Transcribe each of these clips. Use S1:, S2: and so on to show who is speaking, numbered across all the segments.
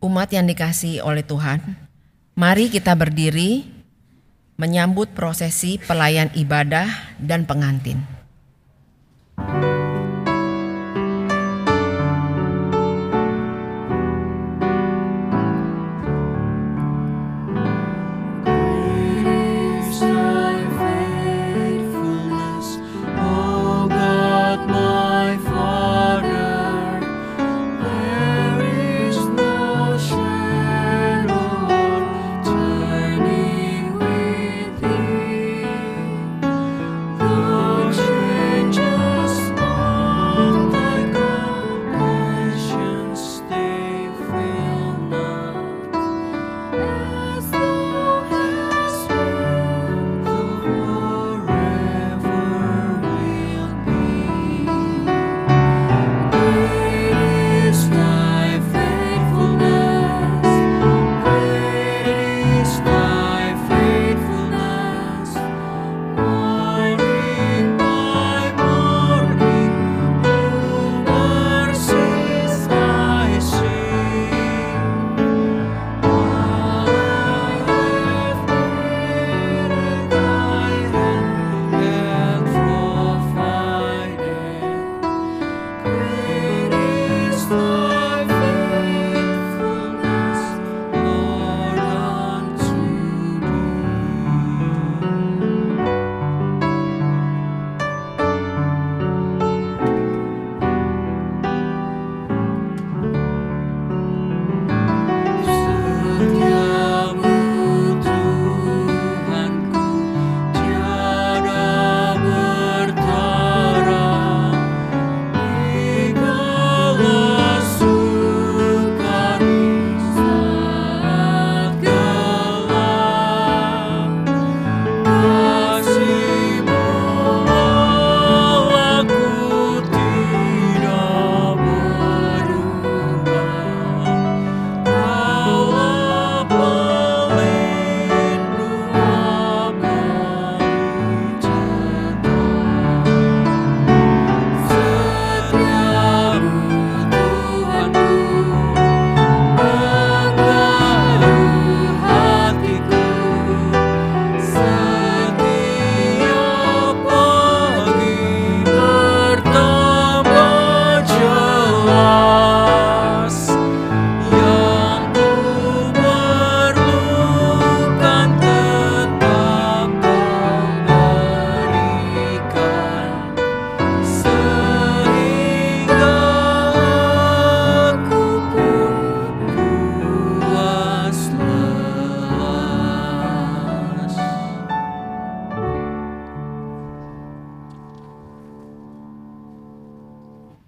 S1: Umat yang dikasihi oleh Tuhan, mari kita berdiri menyambut prosesi pelayan ibadah dan pengantin.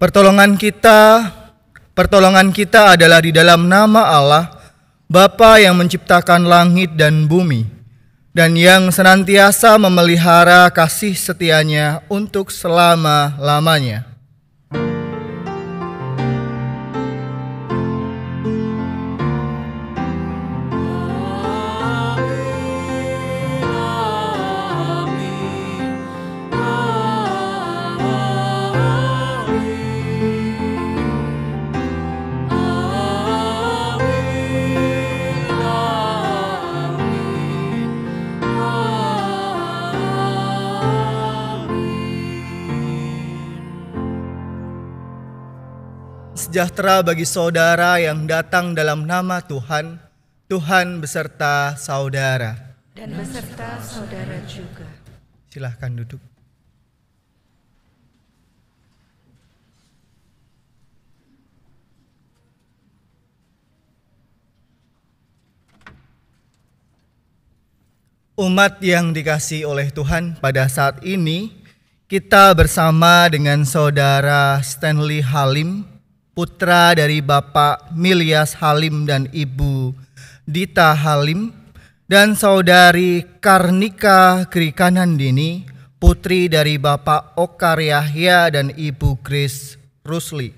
S2: Pertolongan kita adalah di dalam nama Allah, Bapa yang menciptakan langit dan bumi, dan yang senantiasa memelihara kasih setianya untuk selama-lamanya. Sejahtera bagi saudara yang datang dalam nama Tuhan, Tuhan beserta saudara.
S3: Dan beserta saudara juga.
S2: Silahkan duduk. Umat yang dikasihi oleh Tuhan, pada saat ini kita bersama dengan saudara Stanley Halim, putra dari Bapak Milyas Halim dan Ibu Dita Halim, dan saudari Karnika Krikanandini, putri dari Bapak Okar Yahya dan Ibu Grace Rusli,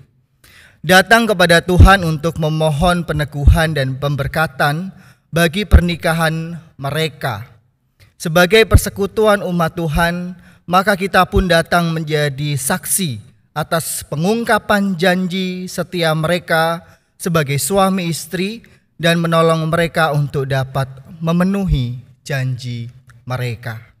S2: datang kepada Tuhan untuk memohon peneguhan dan pemberkatan bagi pernikahan mereka. Sebagai persekutuan umat Tuhan, maka kita pun datang menjadi saksi atas pengungkapan janji setia mereka sebagai suami istri dan menolong mereka untuk dapat memenuhi janji mereka.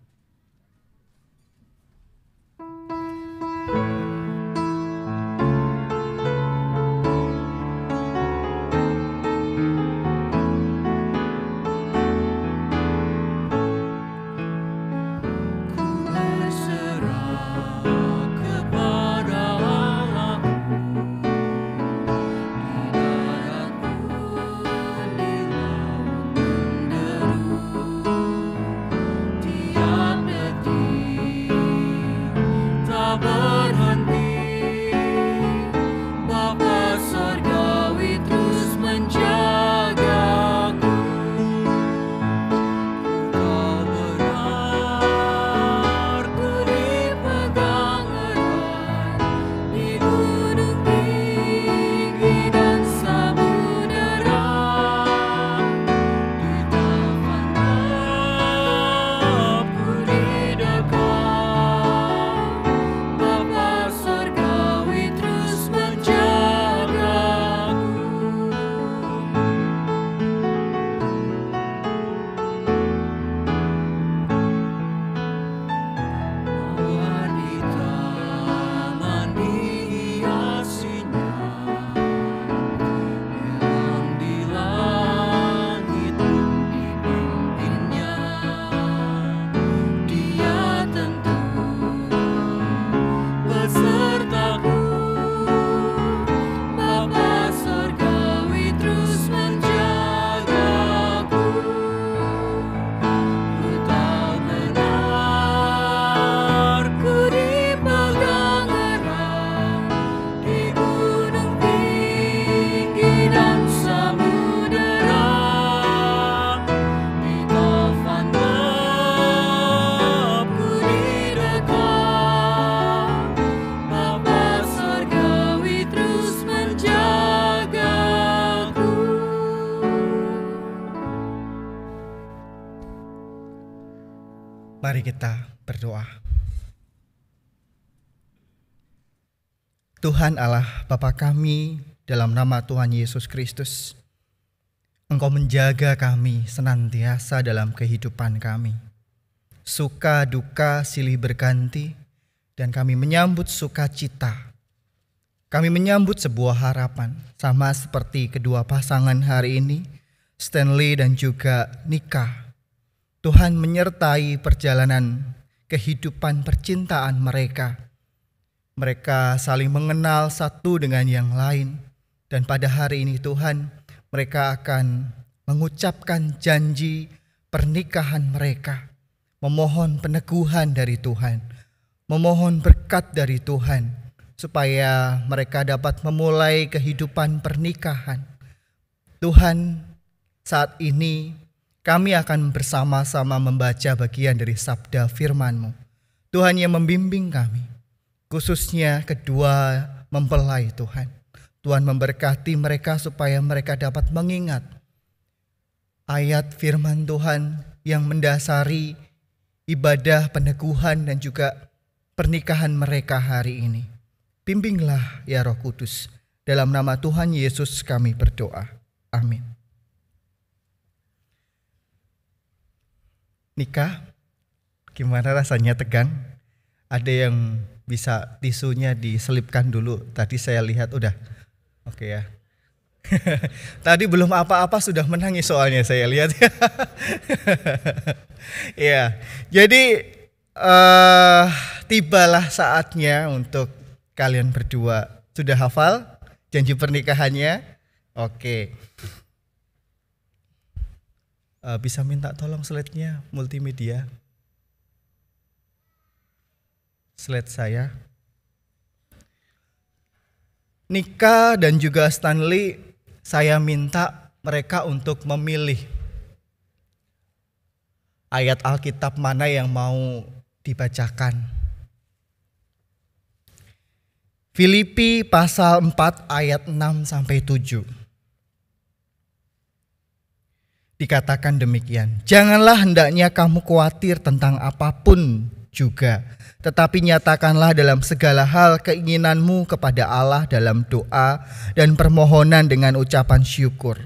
S2: Mari kita berdoa. Tuhan Allah Bapa kami, dalam nama Tuhan Yesus Kristus, Engkau menjaga kami senantiasa dalam kehidupan kami. Suka duka silih berganti, dan kami menyambut sukacita. Kami menyambut sebuah harapan, sama seperti kedua pasangan hari ini, Stanley dan juga Nika. Tuhan menyertai perjalanan kehidupan percintaan mereka. Mereka saling mengenal satu dengan yang lain. Dan pada hari ini Tuhan, mereka akan mengucapkan janji pernikahan mereka. Memohon peneguhan dari Tuhan. Memohon berkat dari Tuhan. Supaya mereka dapat memulai kehidupan pernikahan. Tuhan, saat ini kami akan bersama-sama membaca bagian dari sabda firman-Mu. Tuhan yang membimbing kami, khususnya kedua mempelai Tuhan. Tuhan memberkati mereka supaya mereka dapat mengingat ayat firman Tuhan yang mendasari ibadah peneguhan dan juga pernikahan mereka hari ini. Bimbinglah ya Roh Kudus. Dalam nama Tuhan Yesus kami berdoa. Amin. Nika, gimana rasanya tegang? Ada yang bisa tisunya diselipkan dulu. Tadi saya lihat udah. Oke ya. Tadi belum apa-apa sudah menangis soalnya saya lihat. Ya, jadi tibalah saatnya untuk kalian berdua. Sudah hafal janji pernikahannya? Oke. Bisa minta tolong slide-nya multimedia. Slide saya. Nika dan juga Stanley, saya minta mereka untuk memilih ayat Alkitab mana yang mau dibacakan. Filipi pasal 4 ayat 6 sampai 7. Dikatakan demikian, janganlah hendaknya kamu khawatir tentang apapun juga. Tetapi nyatakanlah dalam segala hal keinginanmu kepada Allah dalam doa dan permohonan dengan ucapan syukur.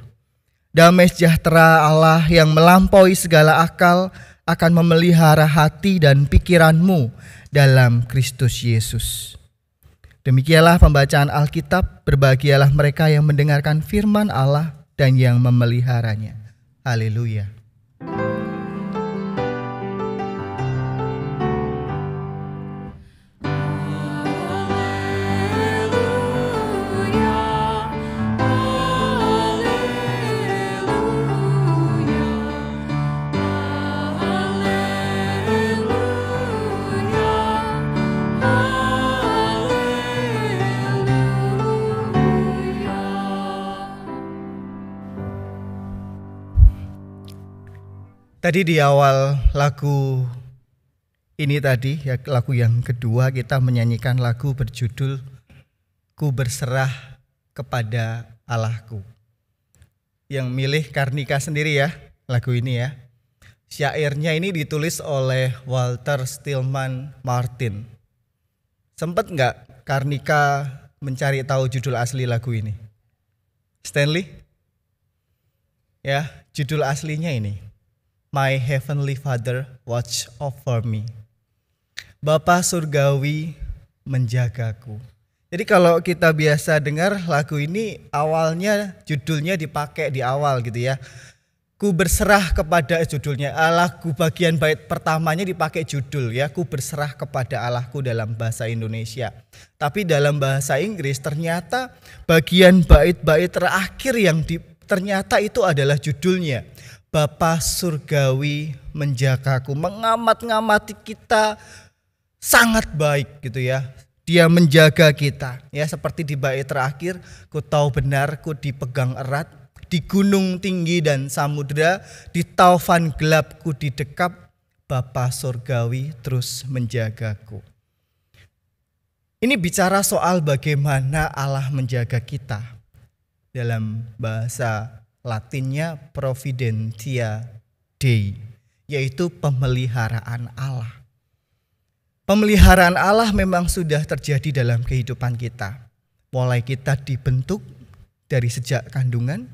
S2: Damai sejahtera Allah yang melampaui segala akal akan memelihara hati dan pikiranmu dalam Kristus Yesus. Demikianlah pembacaan Alkitab. Berbahagialah mereka yang mendengarkan firman Allah dan yang memeliharanya. Haleluya. Tadi di awal lagu ini tadi, ya, lagu yang kedua kita menyanyikan lagu berjudul Ku Berserah Kepada Allahku. Yang milih Karnika sendiri ya, lagu ini ya. Syairnya ini ditulis oleh Walter Stillman Martin. Sempet nggak Karnika mencari tahu judul asli lagu ini? Stanley? Ya, judul aslinya ini. My Heavenly Father watch over me. Bapa surgawi menjagaku. Jadi kalau kita biasa dengar lagu ini awalnya judulnya dipakai di awal gitu ya. Ku berserah kepada judulnya Allahku, bagian bait pertamanya dipakai judul ya. Ku berserah kepada Allahku dalam bahasa Indonesia. Tapi dalam bahasa Inggris ternyata bagian bait-bait terakhir yang ternyata itu adalah judulnya. Bapa surgawi menjagaku, mengamat-ngamati kita sangat baik gitu ya. Dia menjaga kita ya, seperti di bait terakhir, ku tahu benar ku dipegang erat, di gunung tinggi dan samudera, di taufan gelap ku didekap, Bapa surgawi terus menjagaku. Ini bicara soal bagaimana Allah menjaga kita. Dalam bahasa Latinnya Providentia Dei, yaitu pemeliharaan Allah. Pemeliharaan Allah memang sudah terjadi dalam kehidupan kita. Mulai kita dibentuk dari sejak kandungan,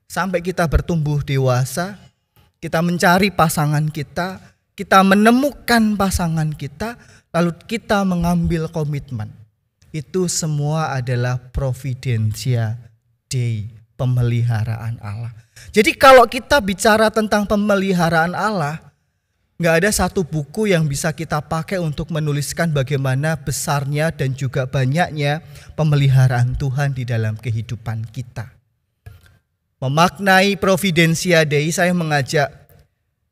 S2: sampai kita bertumbuh dewasa, kita mencari pasangan kita menemukan pasangan kita, lalu kita mengambil komitmen. Itu semua adalah Providentia Dei. Pemeliharaan Allah. Jadi kalau kita bicara tentang pemeliharaan Allah, gak ada satu buku yang bisa kita pakai untuk menuliskan bagaimana besarnya dan juga banyaknya pemeliharaan Tuhan di dalam kehidupan kita. Memaknai Providentia Dei, saya mengajak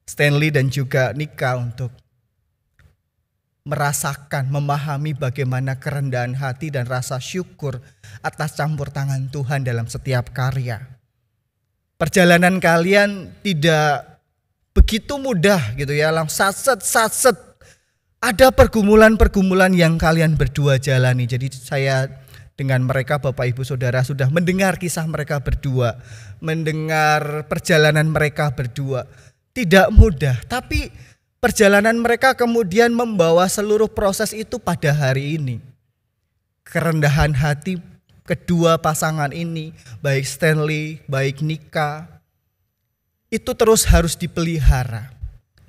S2: Stanley dan juga Nika untuk merasakan, memahami bagaimana kerendahan hati dan rasa syukur atas campur tangan Tuhan dalam setiap karya. Perjalanan kalian tidak begitu mudah gitu ya, langsung satset. Ada pergumulan-pergumulan yang kalian berdua jalani. Jadi saya dengan mereka Bapak Ibu Saudara sudah mendengar kisah mereka berdua, mendengar perjalanan mereka berdua. Tidak mudah, tapi perjalanan mereka kemudian membawa seluruh proses itu pada hari ini. Kerendahan hati kedua pasangan ini, baik Stanley, baik Nika, itu terus harus dipelihara.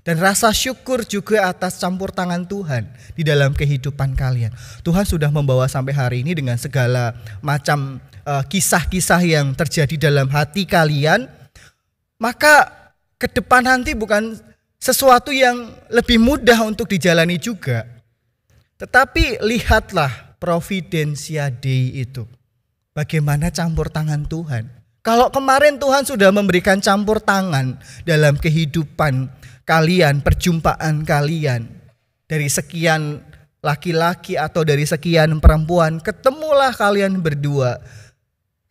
S2: Dan rasa syukur juga atas campur tangan Tuhan di dalam kehidupan kalian. Tuhan sudah membawa sampai hari ini dengan segala macam kisah-kisah yang terjadi dalam hati kalian. Maka ke depan nanti bukan sesuatu yang lebih mudah untuk dijalani juga. Tetapi lihatlah Providentia Dei itu. Bagaimana campur tangan Tuhan. Kalau kemarin Tuhan sudah memberikan campur tangan dalam kehidupan kalian, perjumpaan kalian. Dari sekian laki-laki atau dari sekian perempuan, ketemulah kalian berdua.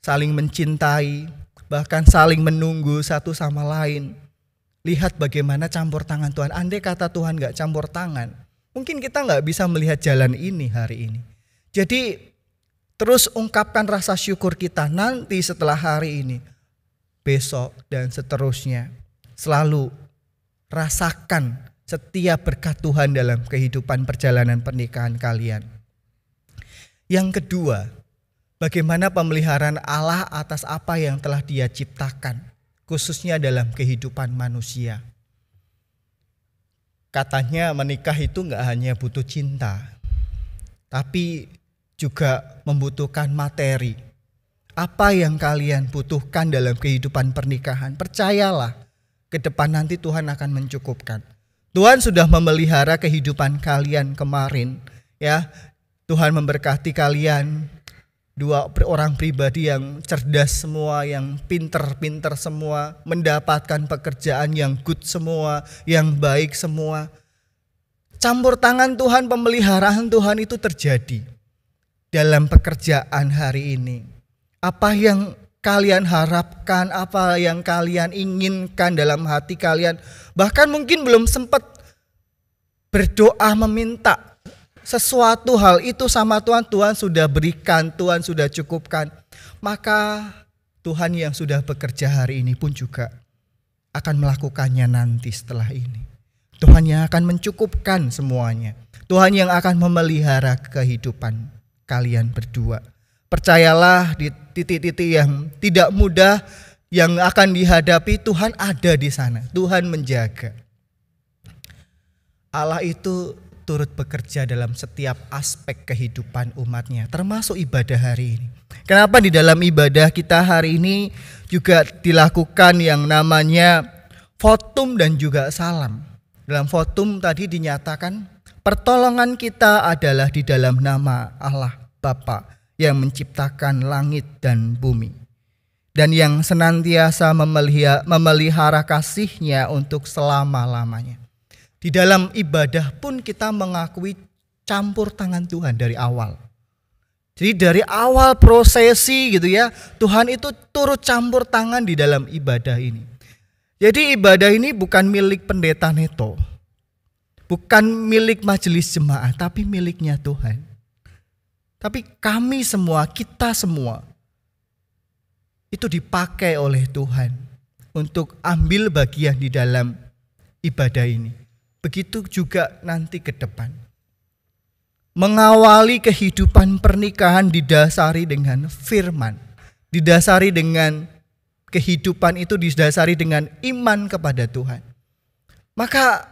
S2: Saling mencintai, bahkan saling menunggu satu sama lain. Lihat bagaimana campur tangan Tuhan. Andai kata Tuhan gak campur tangan, mungkin kita gak bisa melihat jalan ini hari ini. Jadi terus ungkapkan rasa syukur kita nanti setelah hari ini, besok dan seterusnya. Selalu rasakan setiap berkat Tuhan dalam kehidupan perjalanan pernikahan kalian. Yang kedua, bagaimana pemeliharaan Allah atas apa yang telah Dia ciptakan, khususnya dalam kehidupan manusia. Katanya menikah itu gak hanya butuh cinta, tapi juga membutuhkan materi. Apa yang kalian butuhkan dalam kehidupan pernikahan, percayalah, ke depan nanti Tuhan akan mencukupkan. Tuhan sudah memelihara kehidupan kalian kemarin, ya. Tuhan memberkati kalian, dua orang pribadi yang cerdas semua, yang pinter-pinter semua, mendapatkan pekerjaan yang good semua, yang baik semua. Campur tangan Tuhan, pemeliharaan Tuhan itu terjadi dalam pekerjaan hari ini. Apa yang kalian harapkan, apa yang kalian inginkan dalam hati kalian, bahkan mungkin belum sempat berdoa meminta sesuatu hal itu sama Tuhan, Tuhan sudah berikan, Tuhan sudah cukupkan. Maka Tuhan yang sudah bekerja hari ini pun juga akan melakukannya nanti setelah ini. Tuhan yang akan mencukupkan semuanya. Tuhan yang akan memelihara kehidupan kalian berdua. Percayalah, di titik-titik yang tidak mudah yang akan dihadapi, Tuhan ada di sana. Tuhan menjaga. Allah itu turut bekerja dalam setiap aspek kehidupan umatnya, termasuk ibadah hari ini. Kenapa di dalam ibadah kita hari ini juga dilakukan yang namanya votum dan juga salam. Dalam votum tadi dinyatakan pertolongan kita adalah di dalam nama Allah Bapa yang menciptakan langit dan bumi, dan yang senantiasa memelihara kasih-Nya untuk selama-lamanya. Di dalam ibadah pun kita mengakui campur tangan Tuhan dari awal. Jadi dari awal prosesi gitu ya, Tuhan itu turut campur tangan di dalam ibadah ini. Jadi ibadah ini bukan milik pendeta neto, bukan milik majelis jemaat, tapi miliknya Tuhan. Tapi kami semua, kita semua, itu dipakai oleh Tuhan untuk ambil bagian di dalam ibadah ini. Begitu juga nanti ke depan. Mengawali kehidupan pernikahan didasari dengan firman. Didasari dengan kehidupan itu didasari dengan iman kepada Tuhan. Maka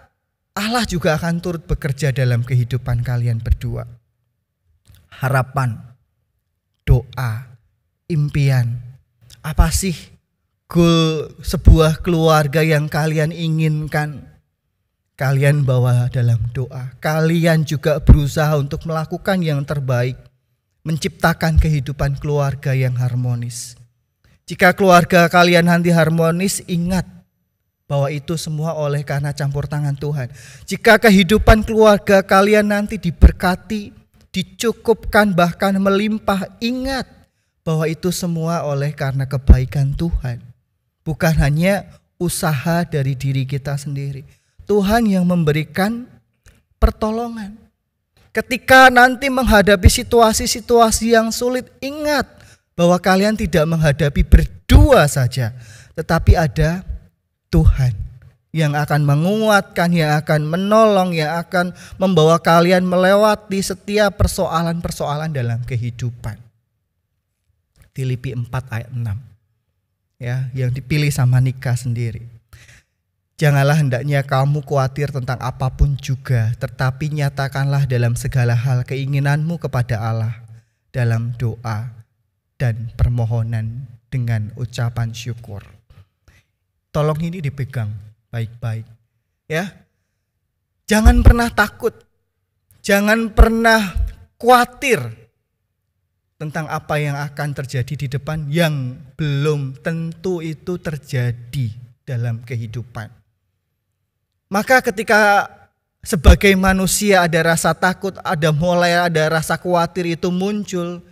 S2: Allah juga akan turut bekerja dalam kehidupan kalian berdua. Harapan, doa, impian. Apa sih goal sebuah keluarga yang kalian inginkan? Kalian bawa dalam doa. Kalian juga berusaha untuk melakukan yang terbaik, menciptakan kehidupan keluarga yang harmonis. Jika keluarga kalian nanti harmonis, ingat bahwa itu semua oleh karena campur tangan Tuhan. Jika kehidupan keluarga kalian nanti diberkati, dicukupkan, bahkan melimpah, ingat bahwa itu semua oleh karena kebaikan Tuhan. Bukan hanya usaha dari diri kita sendiri. Tuhan yang memberikan pertolongan. Ketika nanti menghadapi situasi-situasi yang sulit, ingat bahwa kalian tidak menghadapi berdua saja, tetapi ada Tuhan yang akan menguatkan, yang akan menolong, yang akan membawa kalian melewati setiap persoalan-persoalan dalam kehidupan. Filipi 4 ayat 6. Ya, yang dipilih sama Nika sendiri. Janganlah hendaknya kamu khawatir tentang apapun juga, tetapi nyatakanlah dalam segala hal keinginanmu kepada Allah dalam doa dan permohonan dengan ucapan syukur. Tolong ini dipegang baik-baik, ya. Jangan pernah takut, jangan pernah khawatir tentang apa yang akan terjadi di depan yang belum tentu itu terjadi dalam kehidupan. Maka ketika sebagai manusia ada rasa takut, mulai ada rasa khawatir itu muncul.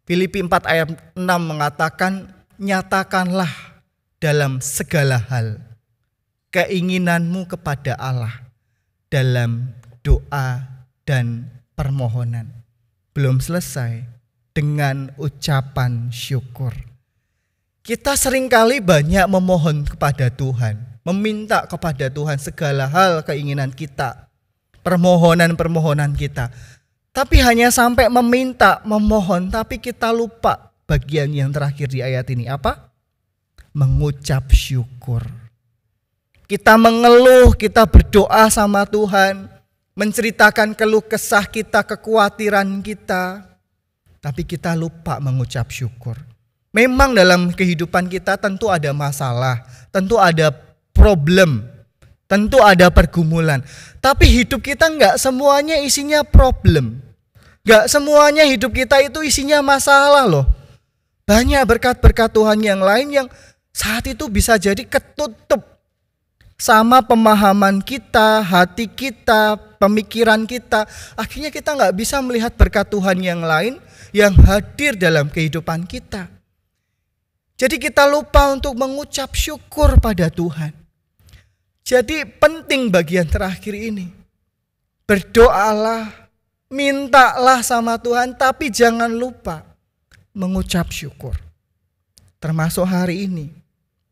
S2: Filipi 4 ayat 6 mengatakan, nyatakanlah dalam segala hal keinginanmu kepada Allah dalam doa dan permohonan. Belum selesai, dengan ucapan syukur. Kita seringkali banyak memohon kepada Tuhan. meminta kepada Tuhan segala hal keinginan kita, permohonan-permohonan kita. Tapi hanya sampai meminta, memohon, tapi kita lupa bagian yang terakhir di ayat ini. Apa? Mengucap syukur. Kita mengeluh, kita berdoa sama Tuhan, menceritakan keluh kesah kita, kekhawatiran kita, tapi kita lupa mengucap syukur. Memang dalam kehidupan kita tentu ada masalah, tentu ada problem, tentu ada pergumulan. Tapi hidup kita enggak semuanya isinya problem. Enggak semuanya hidup kita itu isinya masalah loh. Banyak berkat-berkat Tuhan yang lain yang saat itu bisa jadi ketutup sama pemahaman kita, hati kita, pemikiran kita. Akhirnya kita enggak bisa melihat berkat Tuhan yang lain yang hadir dalam kehidupan kita. Jadi kita lupa untuk mengucap syukur pada Tuhan. Jadi penting bagian terakhir ini. Berdoalah, mintalah sama Tuhan, tapi jangan lupa mengucap syukur. Termasuk hari ini,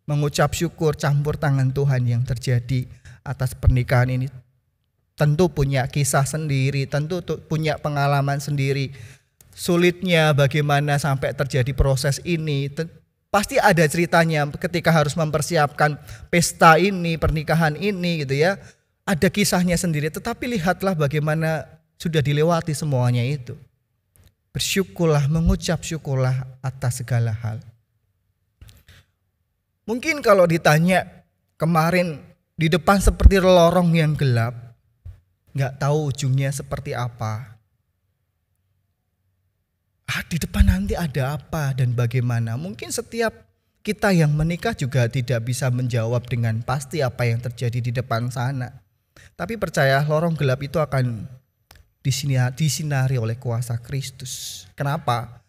S2: mengucap syukur campur tangan Tuhan yang terjadi atas pernikahan ini. Tentu punya kisah sendiri, tentu punya pengalaman sendiri. Sulitnya bagaimana sampai terjadi proses ini. Pasti ada ceritanya ketika harus mempersiapkan pesta ini, pernikahan ini gitu ya. Ada kisahnya sendiri, tetapi lihatlah bagaimana sudah dilewati semuanya itu. Bersyukurlah, mengucap syukurlah atas segala hal. Mungkin kalau ditanya kemarin di depan seperti lorong yang gelap, gak tahu ujungnya seperti apa. Di depan nanti ada apa dan bagaimana. Mungkin setiap kita yang menikah juga tidak bisa menjawab dengan pasti apa yang terjadi di depan sana. Tapi percaya lorong gelap itu akan disinari oleh kuasa Kristus. Kenapa?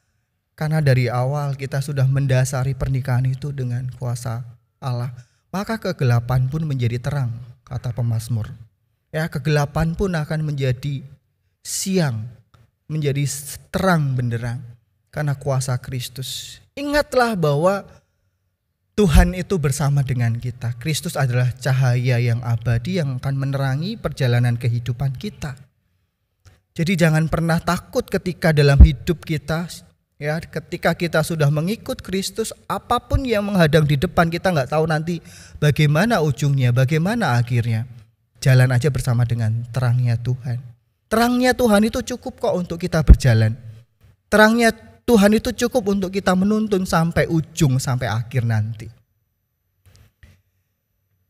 S2: Karena dari awal kita sudah mendasari pernikahan itu dengan kuasa Allah. Maka kegelapan pun menjadi terang, kata pemazmur. Ya, kegelapan pun akan menjadi siang, menjadi terang benderang karena kuasa Kristus. Ingatlah bahwa Tuhan itu bersama dengan kita. Kristus adalah cahaya yang abadi yang akan menerangi perjalanan kehidupan kita. Jadi jangan pernah takut ketika dalam hidup kita, ya, ketika kita sudah mengikut Kristus, apapun yang menghadang di depan kita nggak tahu nanti bagaimana ujungnya, bagaimana akhirnya. Jalan aja bersama dengan terangnya Tuhan. Terangnya Tuhan itu cukup kok untuk kita berjalan. Terangnya Tuhan itu cukup untuk kita menuntun sampai ujung, sampai akhir nanti.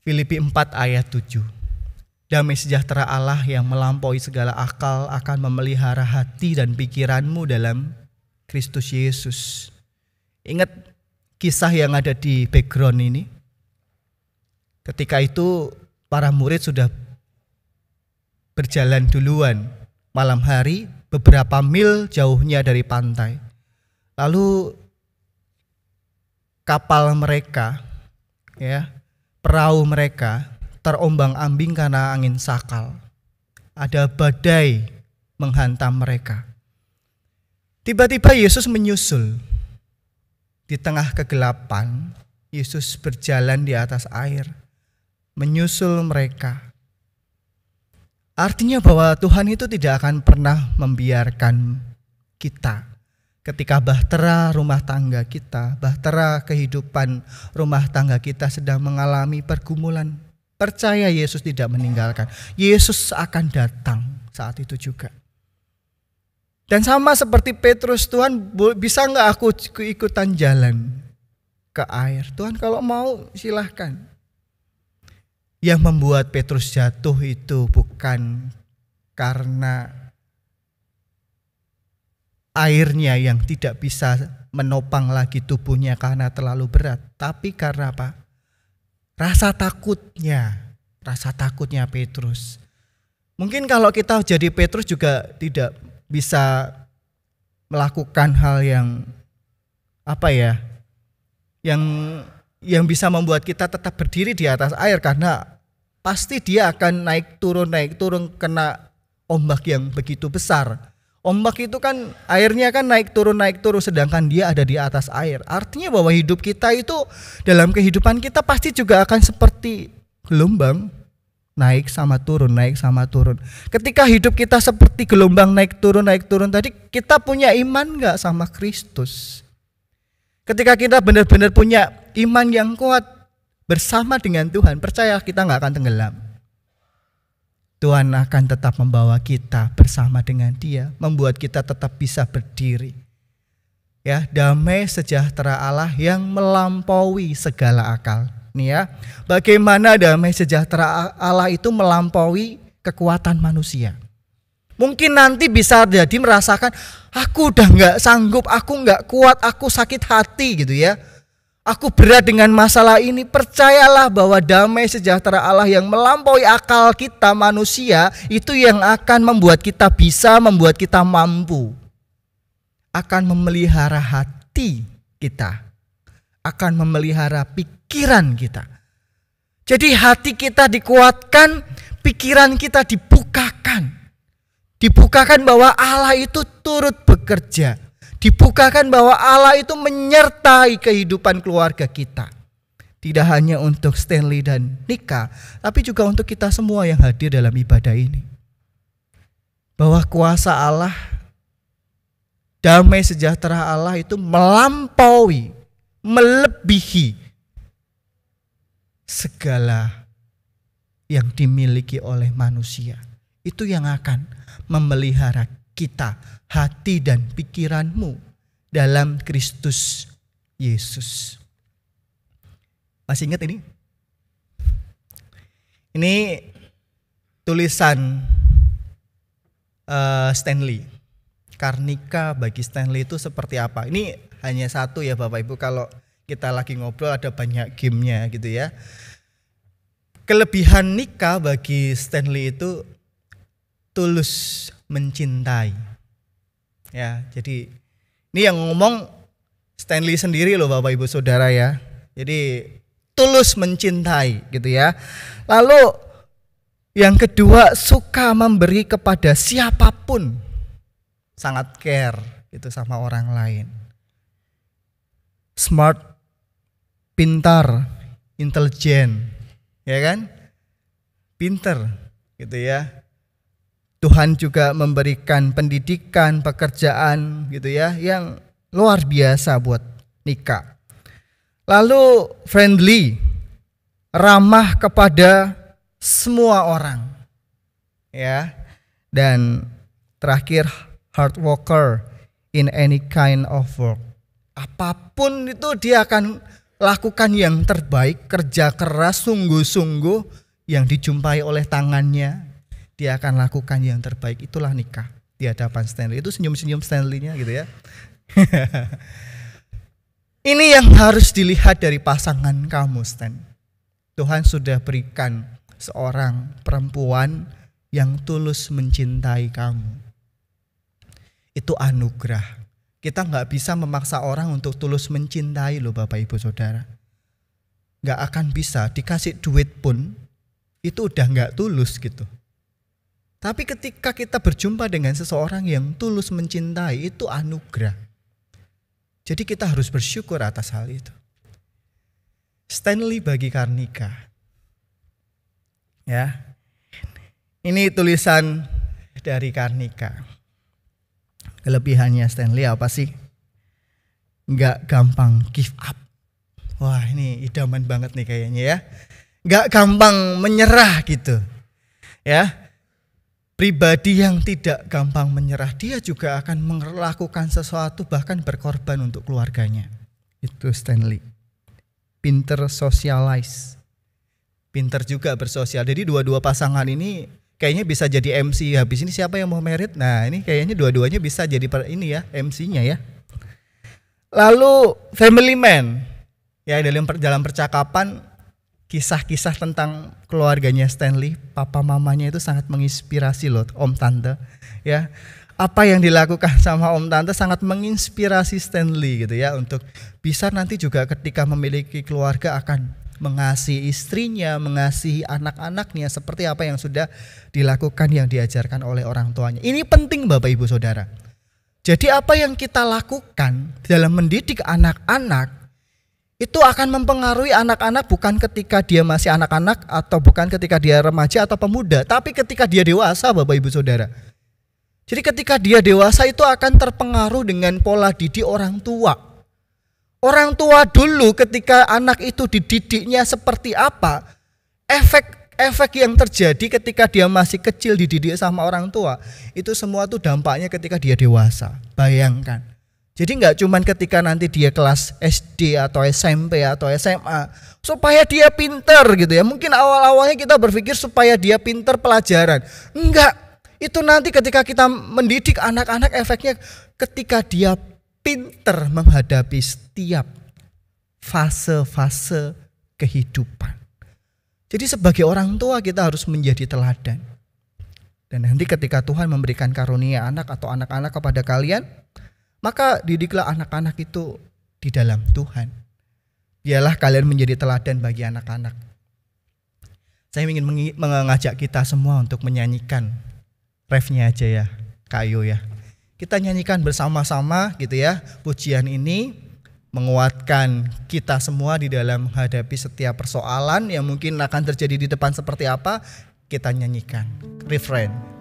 S2: Filipi 4 ayat 7. Damai sejahtera Allah yang melampaui segala akal akan memelihara hati dan pikiranmu dalam Kristus Yesus. Ingat kisah yang ada di background ini. Ketika itu para murid sudah berjalan duluan malam hari beberapa mil jauhnya dari pantai. Lalu kapal mereka, ya, perahu mereka terombang-ambing karena angin sakal. Ada badai menghantam mereka. Tiba-tiba Yesus menyusul. Di tengah kegelapan, Yesus berjalan di atas air, menyusul mereka. Artinya bahwa Tuhan itu tidak akan pernah membiarkan kita ketika bahtera rumah tangga kita, bahtera kehidupan rumah tangga kita sedang mengalami pergumulan. Percaya Yesus tidak meninggalkan. Yesus akan datang saat itu juga. Dan sama seperti Petrus, Tuhan, bisa gak aku ikutan jalan ke air? Tuhan kalau mau silahkan. Yang membuat Petrus jatuh itu bukan karena airnya yang tidak bisa menopang lagi tubuhnya karena terlalu berat. Tapi karena apa? Rasa takutnya Petrus. Mungkin kalau kita jadi Petrus juga tidak bisa melakukan hal yang yang bisa membuat kita tetap berdiri di atas air, karena pasti dia akan naik turun kena ombak yang begitu besar. Ombak itu kan airnya kan naik turun sedangkan dia ada di atas air. Artinya bahwa hidup kita itu dalam kehidupan kita pasti juga akan seperti gelombang naik sama turun, naik sama turun. Ketika hidup kita seperti gelombang naik turun tadi, kita punya iman gak sama Kristus? Ketika kita benar-benar punya iman yang kuat bersama dengan Tuhan, percaya kita gak akan tenggelam. Tuhan akan tetap membawa kita bersama dengan Dia, membuat kita tetap bisa berdiri. Ya, damai sejahtera Allah yang melampaui segala akal. Nih ya, bagaimana damai sejahtera Allah itu melampaui kekuatan manusia. Mungkin nanti bisa jadi merasakan, aku udah gak sanggup, aku gak kuat, aku sakit hati gitu ya. Aku berat dengan masalah ini. Percayalah bahwa damai sejahtera Allah yang melampaui akal kita manusia, itu yang akan membuat kita bisa, membuat kita mampu. Akan memelihara hati kita, akan memelihara pikiran kita. Jadi hati kita dikuatkan, pikiran kita dibukakan. Dibukakan bahwa Allah itu turut bekerja. Dibukakan bahwa Allah itu menyertai kehidupan keluarga kita. Tidak hanya untuk Stanley dan Nika, tapi juga untuk kita semua yang hadir dalam ibadah ini. Bahwa kuasa Allah, damai sejahtera Allah itu melampaui, melebihi segala yang dimiliki oleh manusia. Itu yang akan memelihara kita, hati dan pikiranmu dalam Kristus Yesus. Masih ingat ini? Ini tulisan Stanley. Karnika bagi Stanley itu seperti apa? Ini hanya satu ya Bapak Ibu, kalau kita lagi ngobrol ada banyak gamenya gitu ya. Kelebihan Nika bagi Stanley itu tulus mencintai. Ya, jadi ini yang ngomong Stanley sendiri loh Bapak Ibu Saudara ya. Jadi tulus mencintai gitu ya. Lalu yang kedua, suka memberi kepada siapapun. Sangat care gitu sama orang lain. Smart, pintar, intelijen, ya kan? Pinter gitu ya. Tuhan juga memberikan pendidikan, pekerjaan gitu ya, yang luar biasa buat Nika. Lalu friendly, ramah kepada semua orang. Ya. Dan terakhir, hard worker in any kind of work. Apapun itu dia akan lakukan yang terbaik, kerja keras, sungguh-sungguh yang dijumpai oleh tangannya. Dia akan lakukan yang terbaik. Itulah Nika di hadapan Stanley. Itu senyum-senyum Stanley-nya gitu ya. Ini yang harus dilihat dari pasangan kamu, Stan. Tuhan sudah berikan seorang perempuan yang tulus mencintai kamu. Itu anugerah. Kita gak bisa memaksa orang untuk tulus mencintai loh Bapak Ibu Saudara. Gak akan bisa, dikasih duit pun itu udah gak tulus gitu. Tapi ketika kita berjumpa dengan seseorang yang tulus mencintai, itu anugerah. Jadi kita harus bersyukur atas hal itu. Stanley bagi Karnika. Ya. Ini tulisan dari Karnika. Kelebihannya Stanley apa sih? Nggak gampang give up. Wah, ini idaman banget nih kayaknya ya. Nggak gampang menyerah gitu. Ya. Pribadi yang tidak gampang menyerah, dia juga akan melakukan sesuatu, bahkan berkorban untuk keluarganya. Itu Stanley. Pinter socialize. Pinter juga bersosial. Jadi dua-dua pasangan ini kayaknya bisa jadi MC. Habis ini siapa yang mau merit? Nah ini kayaknya dua-duanya bisa jadi ini ya, MC-nya ya. Lalu family man. Ya dalam percakapan, kisah-kisah tentang keluarganya Stanley, papa mamanya itu sangat menginspirasi loh, om tante. Ya, apa yang dilakukan sama om tante sangat menginspirasi Stanley gitu ya, untuk bisa nanti juga ketika memiliki keluarga akan mengasihi istrinya, mengasihi anak-anaknya seperti apa yang sudah dilakukan, yang diajarkan oleh orang tuanya. Ini penting Bapak Ibu Saudara. Jadi apa yang kita lakukan dalam mendidik anak-anak itu akan mempengaruhi anak-anak bukan ketika dia masih anak-anak atau bukan ketika dia remaja atau pemuda, tapi ketika dia dewasa, Bapak Ibu Saudara. Jadi ketika dia dewasa itu akan terpengaruh dengan pola didik orang tua. Orang tua dulu ketika anak itu dididiknya seperti apa, efek yang terjadi ketika dia masih kecil dididik sama orang tua, itu semua tuh dampaknya ketika dia dewasa. Bayangkan. Jadi nggak cuman ketika nanti dia kelas SD atau SMP atau SMA supaya dia pinter gitu ya. Mungkin awal-awalnya kita berpikir supaya dia pinter pelajaran. Enggak, itu nanti ketika kita mendidik anak-anak efeknya ketika dia pinter menghadapi setiap fase-fase kehidupan. Jadi sebagai orang tua kita harus menjadi teladan. Dan nanti ketika Tuhan memberikan karunia anak atau anak-anak kepada kalian, maka didiklah anak-anak itu di dalam Tuhan. Biarlah kalian menjadi teladan bagi anak-anak. Saya ingin mengajak kita semua untuk menyanyikan refnya aja ya, Kak Ayu ya. Kita nyanyikan bersama-sama gitu ya. Pujian ini menguatkan kita semua di dalam menghadapi setiap persoalan yang mungkin akan terjadi di depan seperti apa. Kita nyanyikan refrain.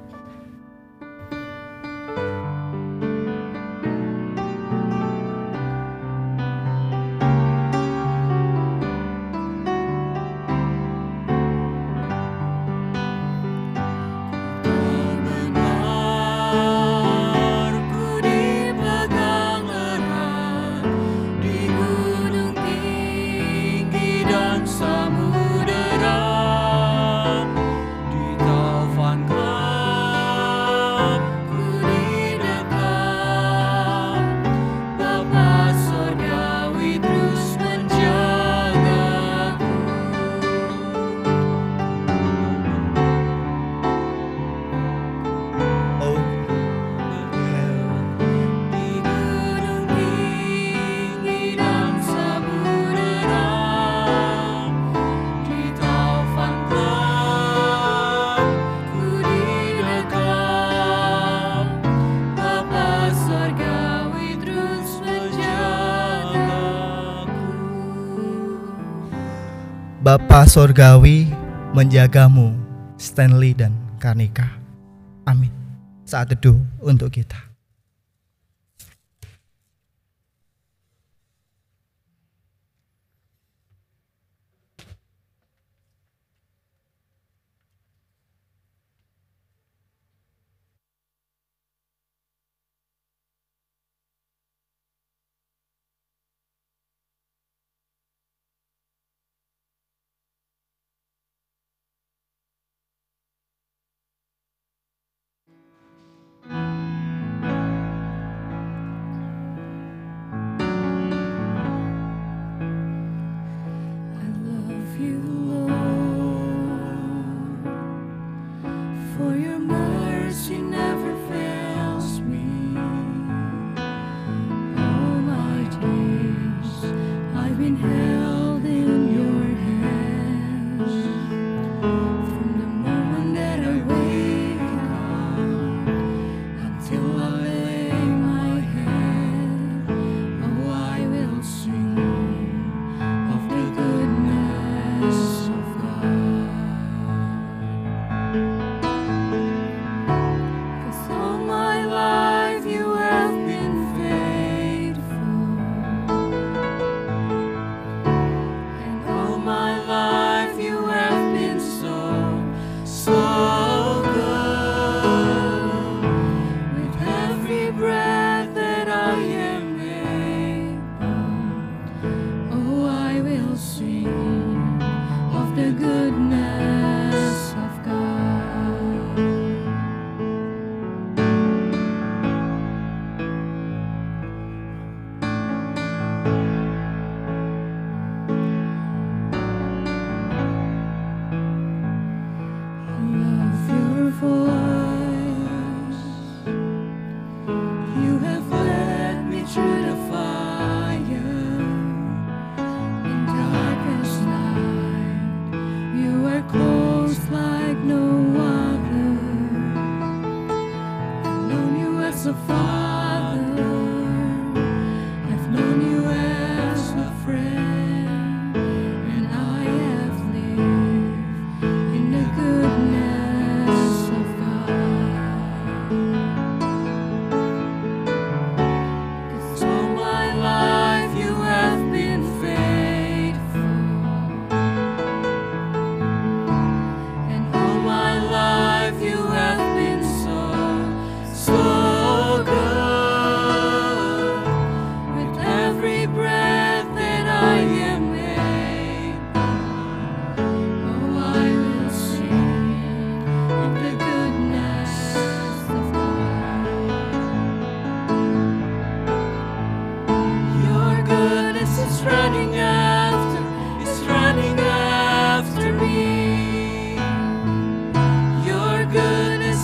S2: Bapa Sorgawi menjagamu, Stanley dan Karnika. Amin. Saat teduh untuk kita.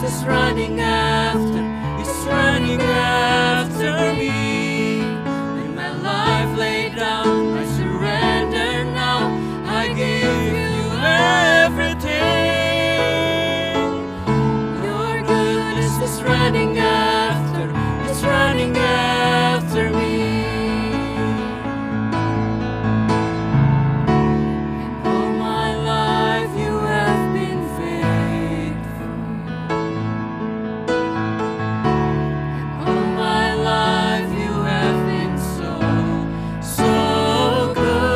S4: is running after me. With my life laid down, I surrender now. I give you everything. Your goodness is running after me. All my life you have been faithful. All my life you have been so good.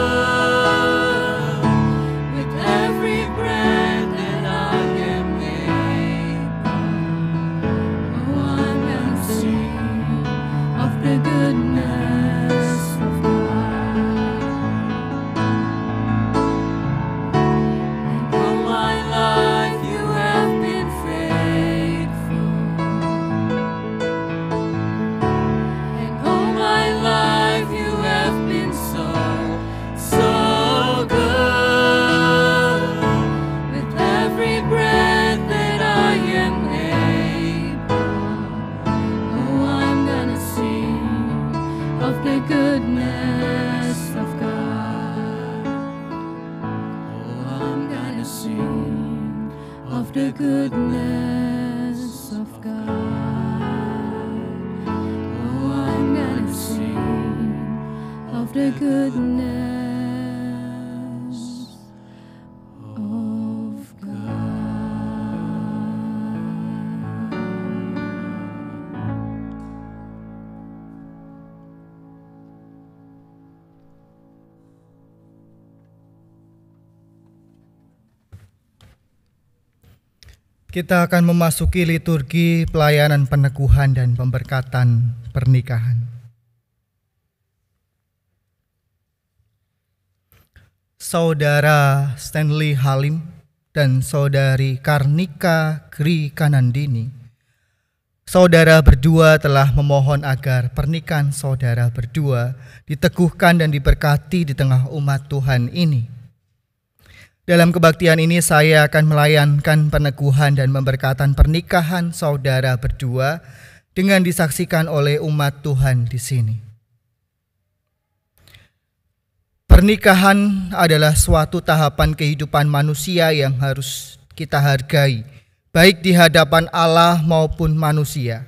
S4: With every breath that I am able, oh, I'm gonna sing of the goodness of God. And all my life you have been faithful. And all my life you have been so good. With every breath that I am able, oh, I'm gonna sing of the goodness of God. Oh, I'm gonna sing of the goodness of God. Oh, I'm gonna sing of the goodness of
S2: Kita akan memasuki liturgi pelayanan peneguhan dan pemberkatan pernikahan. Saudara Stanley Halim dan Saudari Karnika Krikanandini, saudara berdua telah memohon agar pernikahan saudara berdua diteguhkan dan diberkati di tengah umat Tuhan ini. Dalam kebaktian ini saya akan melayankan peneguhan dan pemberkatan pernikahan saudara berdua dengan disaksikan oleh umat Tuhan di sini. Pernikahan adalah suatu tahapan kehidupan manusia yang harus kita hargai, baik di hadapan Allah maupun manusia.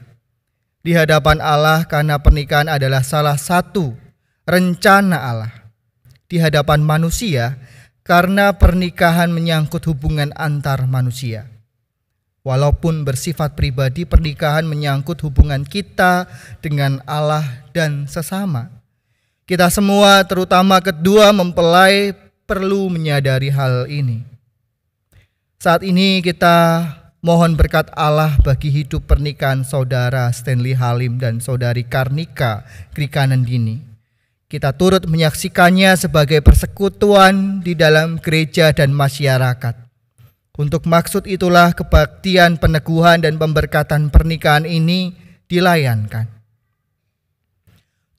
S2: Di hadapan Allah karena pernikahan adalah salah satu rencana Allah. Di hadapan manusia karena pernikahan menyangkut hubungan antar manusia. Walaupun bersifat pribadi, pernikahan menyangkut hubungan kita dengan Allah dan sesama. Kita semua, terutama kedua mempelai, perlu menyadari hal ini. Saat ini kita mohon berkat Allah bagi hidup pernikahan saudara Stanley Halim dan saudari Karnika Krikanandini. Kita turut menyaksikannya sebagai persekutuan di dalam gereja dan masyarakat. Untuk maksud itulah kebaktian peneguhan dan pemberkatan pernikahan ini dilayankan.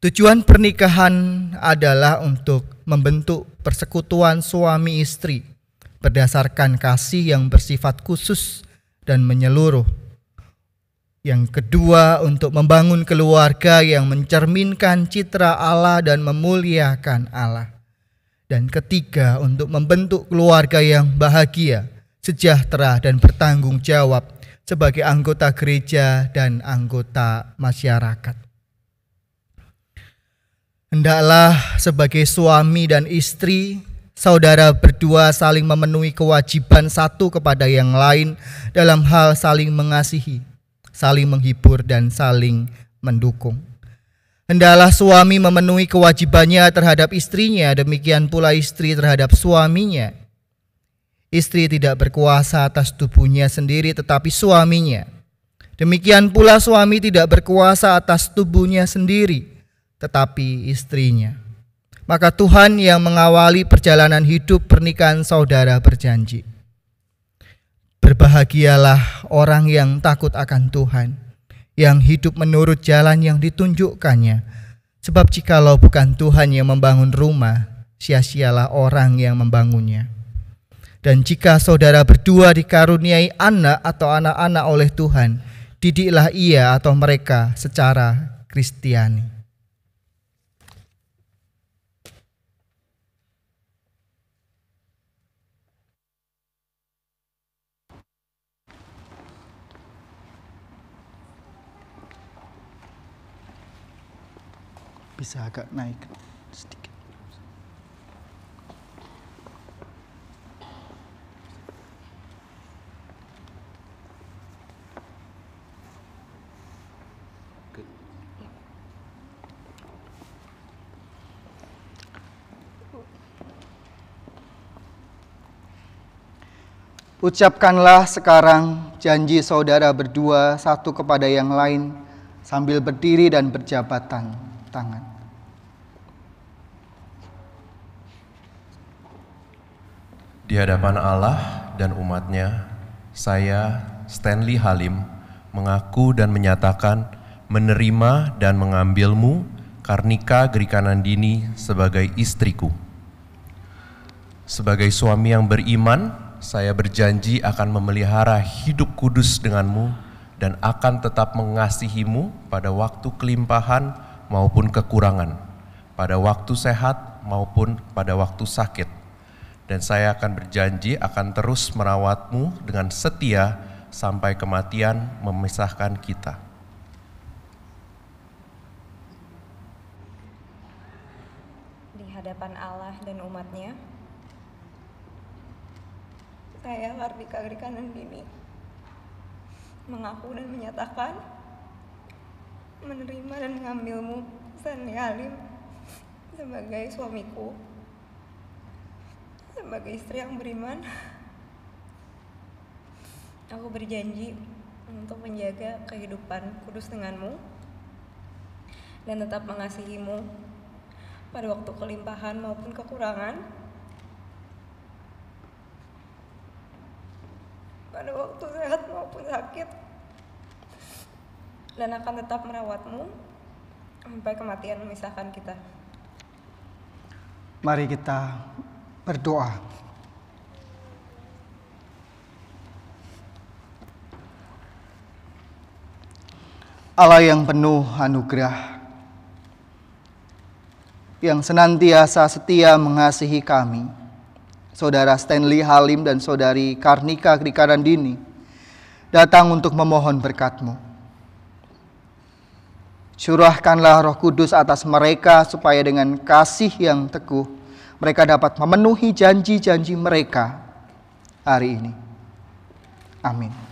S2: Tujuan pernikahan adalah untuk membentuk persekutuan suami istri berdasarkan kasih yang bersifat khusus dan menyeluruh. Yang kedua, untuk membangun keluarga yang mencerminkan citra Allah dan memuliakan Allah. Dan ketiga, untuk membentuk keluarga yang bahagia, sejahtera dan bertanggung jawab sebagai anggota gereja dan anggota masyarakat. Hendaklah sebagai suami dan istri, saudara berdua saling memenuhi kewajiban satu kepada yang lain dalam hal saling mengasihi, saling menghibur dan saling mendukung. Hendaklah suami memenuhi kewajibannya terhadap istrinya, demikian pula istri terhadap suaminya. Istri tidak berkuasa atas tubuhnya sendiri tetapi suaminya. Demikian pula suami tidak berkuasa atas tubuhnya sendiri tetapi istrinya. Maka Tuhan yang mengawali perjalanan hidup pernikahan saudara berjanji, berbahagialah orang yang takut akan Tuhan, yang hidup menurut jalan yang ditunjukkannya. Sebab jikalau bukan Tuhan yang membangun rumah, sia-sialah orang yang membangunnya. Dan jika saudara berdua dikaruniai anak atau anak-anak oleh Tuhan, didiklah ia atau mereka secara Kristiani. Bisa agak naik sedikit. Ucapkanlah sekarang janji saudara berdua satu kepada yang lain sambil berdiri dan berjabat tangan.
S5: Di hadapan Allah dan umat-Nya, saya, Stanley Halim, mengaku dan menyatakan menerima dan mengambilmu, Karnika Grikanandini, sebagai istriku. Sebagai suami yang beriman, saya berjanji akan memelihara hidup kudus denganmu dan akan tetap mengasihimu pada waktu kelimpahan maupun kekurangan, pada waktu sehat maupun pada waktu sakit. Dan saya akan berjanji akan terus merawatmu dengan setia sampai kematian memisahkan kita.
S6: Di hadapan Allah dan umat-Nya, saya, Karnika Grikanandini, mengaku dan menyatakan menerima dan mengambilmu, Stanley Halim, sebagai suamiku, sebagai istri yang beriman. Aku berjanji untuk menjaga kehidupan kudus denganmu dan tetap mengasihimu pada waktu kelimpahan maupun kekurangan, pada waktu sehat maupun sakit, dan akan tetap merawatmu sampai kematian memisahkan kita.
S2: Mari kita berdoa. Allah yang penuh anugerah, yang senantiasa setia mengasihi kami, Saudara Stanley Halim dan Saudari Karnika Grikanandini, datang untuk memohon berkat-Mu. Curahkanlah Roh Kudus atas mereka supaya dengan kasih yang teguh mereka dapat memenuhi janji-janji mereka hari ini. Amin.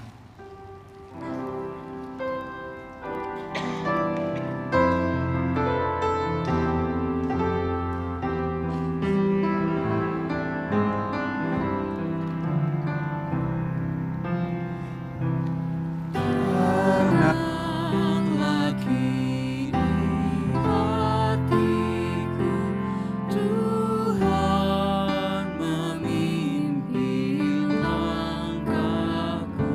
S4: Tuhan memimpin langkahku.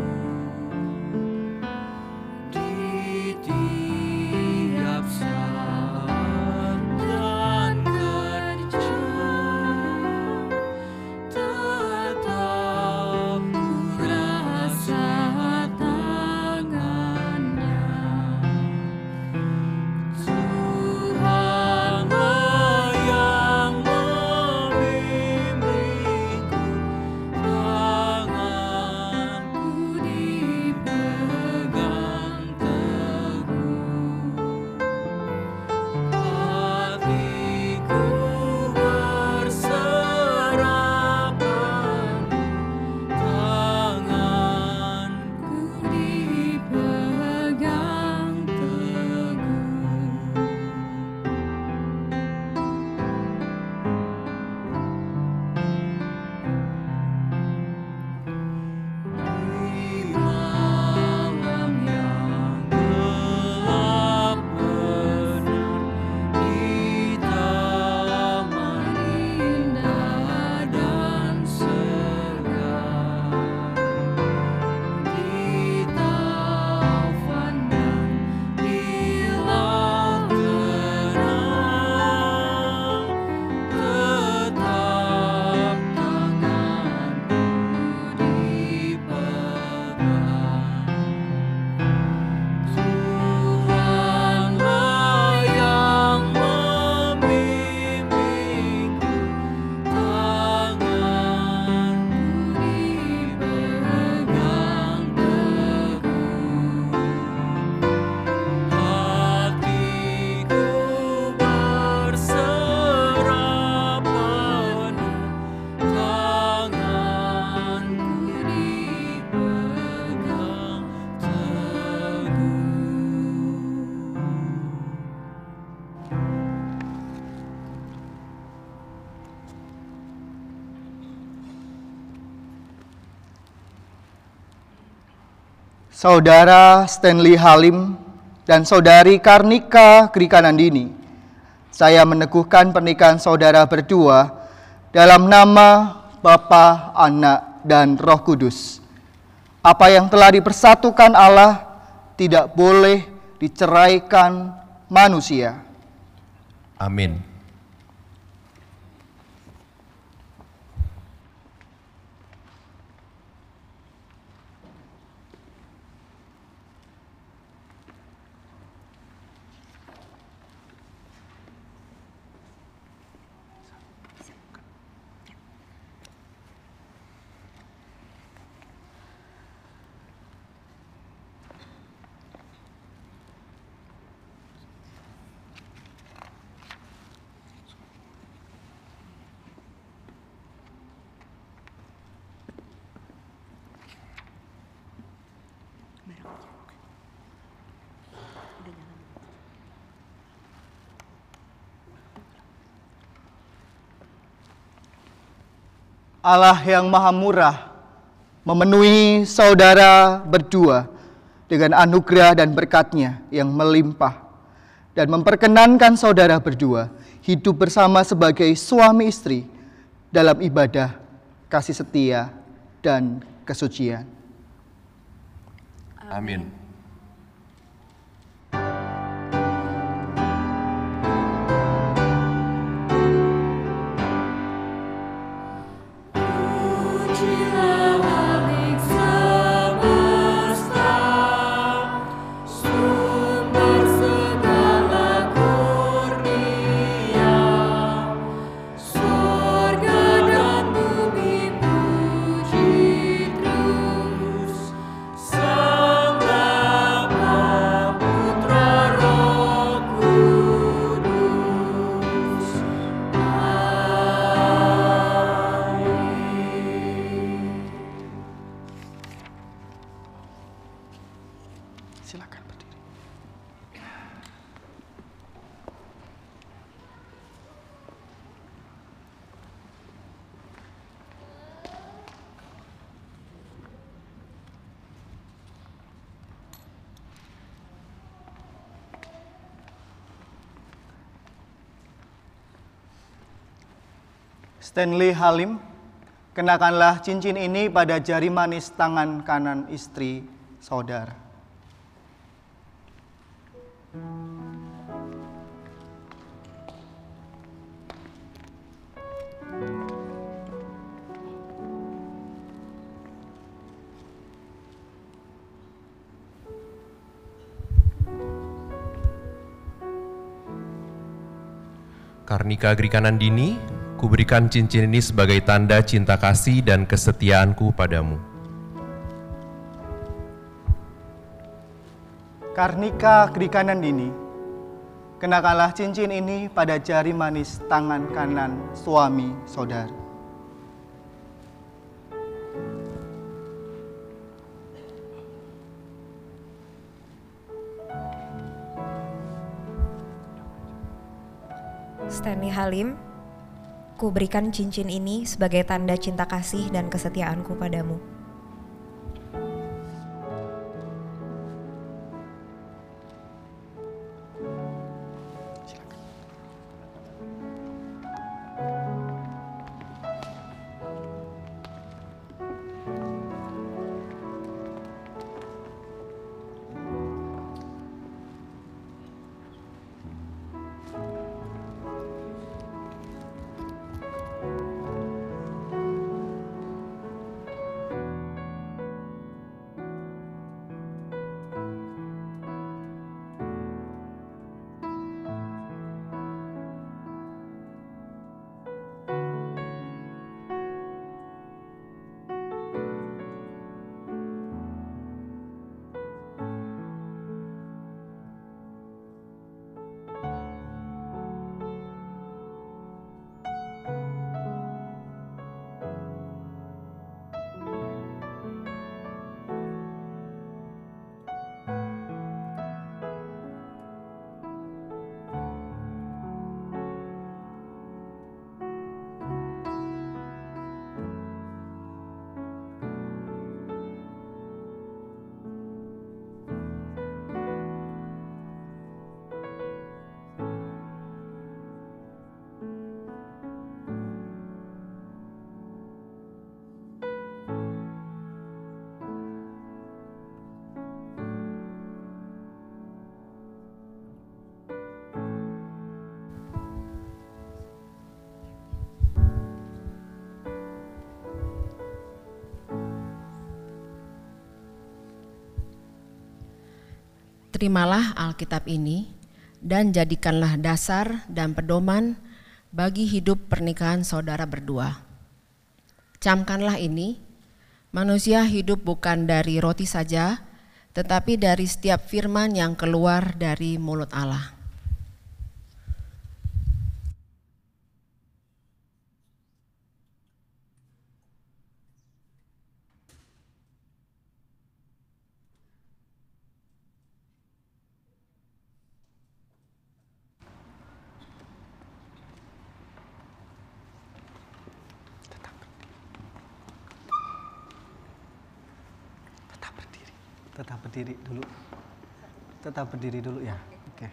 S2: Saudara Stanley Halim dan Saudari Karnika Grikanandini, saya meneguhkan pernikahan saudara berdua dalam nama Bapa, Anak, dan Roh Kudus. Apa yang telah dipersatukan Allah tidak boleh diceraikan manusia.
S5: Amin.
S2: Allah yang Maha Murah memenuhi saudara berdua dengan anugerah dan berkat-Nya yang melimpah dan memperkenankan saudara berdua hidup bersama sebagai suami istri dalam ibadah, kasih setia, dan kesucian.
S5: Amin.
S2: Silakan berdiri. Stanley Halim, kenakanlah cincin ini pada jari manis tangan kanan istri saudara.
S5: Karnika Grikanandini, kuberikan cincin ini sebagai tanda cinta kasih dan kesetiaanku padamu.
S2: Karnika Grikanandini, kenakanlah cincin ini pada jari manis tangan kanan suami saudara.
S7: Stanley Halim, ku berikan cincin ini sebagai tanda cinta kasih dan kesetiaanku padamu.
S1: Terimalah Alkitab ini dan jadikanlah dasar dan pedoman bagi hidup pernikahan saudara berdua. Camkanlah ini, manusia hidup bukan dari roti saja, tetapi dari setiap firman yang keluar dari mulut Allah.
S2: Tetap berdiri dulu ya. Oke.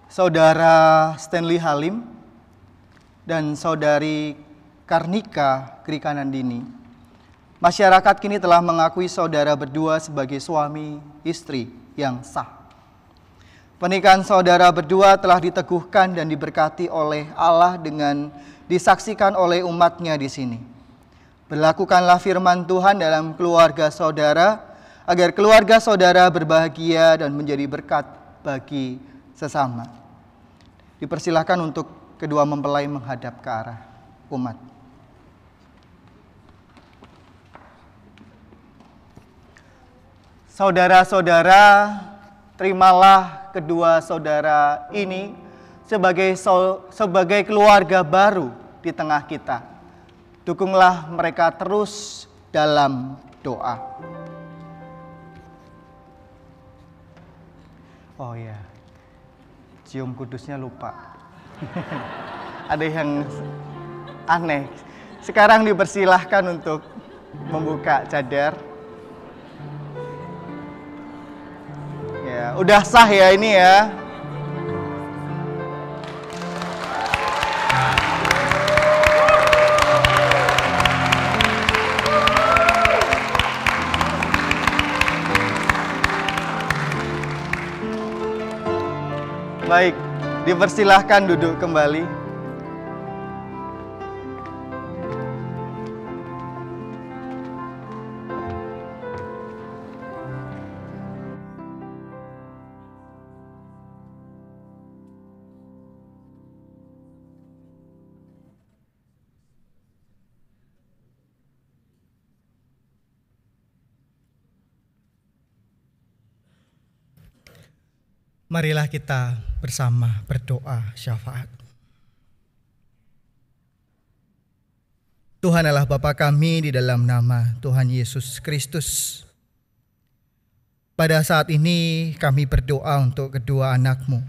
S2: Saudara Stanley Halim dan saudari Karnika Krikanandini, masyarakat kini telah mengakui saudara berdua sebagai suami istri yang sah. Pernikahan saudara berdua telah diteguhkan dan diberkati oleh Allah dengan disaksikan oleh umatnya di sini. Berlakukanlah firman Tuhan dalam keluarga saudara, agar keluarga saudara berbahagia dan menjadi berkat bagi sesama. Dipersilahkan untuk kedua mempelai menghadap ke arah umat. Saudara-saudara, terimalah kedua saudara ini sebagai keluarga baru di tengah kita. Dukunglah mereka terus dalam doa. Oh ya, cium kudusnya lupa. Ada yang aneh. Sekarang dipersilahkan untuk membuka cadar. Ya, udah sah ya ini ya. Baik, dipersilahkan duduk kembali. Marilah kita bersama berdoa syafaat. Tuhan Allah Bapa kami, di dalam nama Tuhan Yesus Kristus, pada saat ini kami berdoa untuk kedua anak-Mu,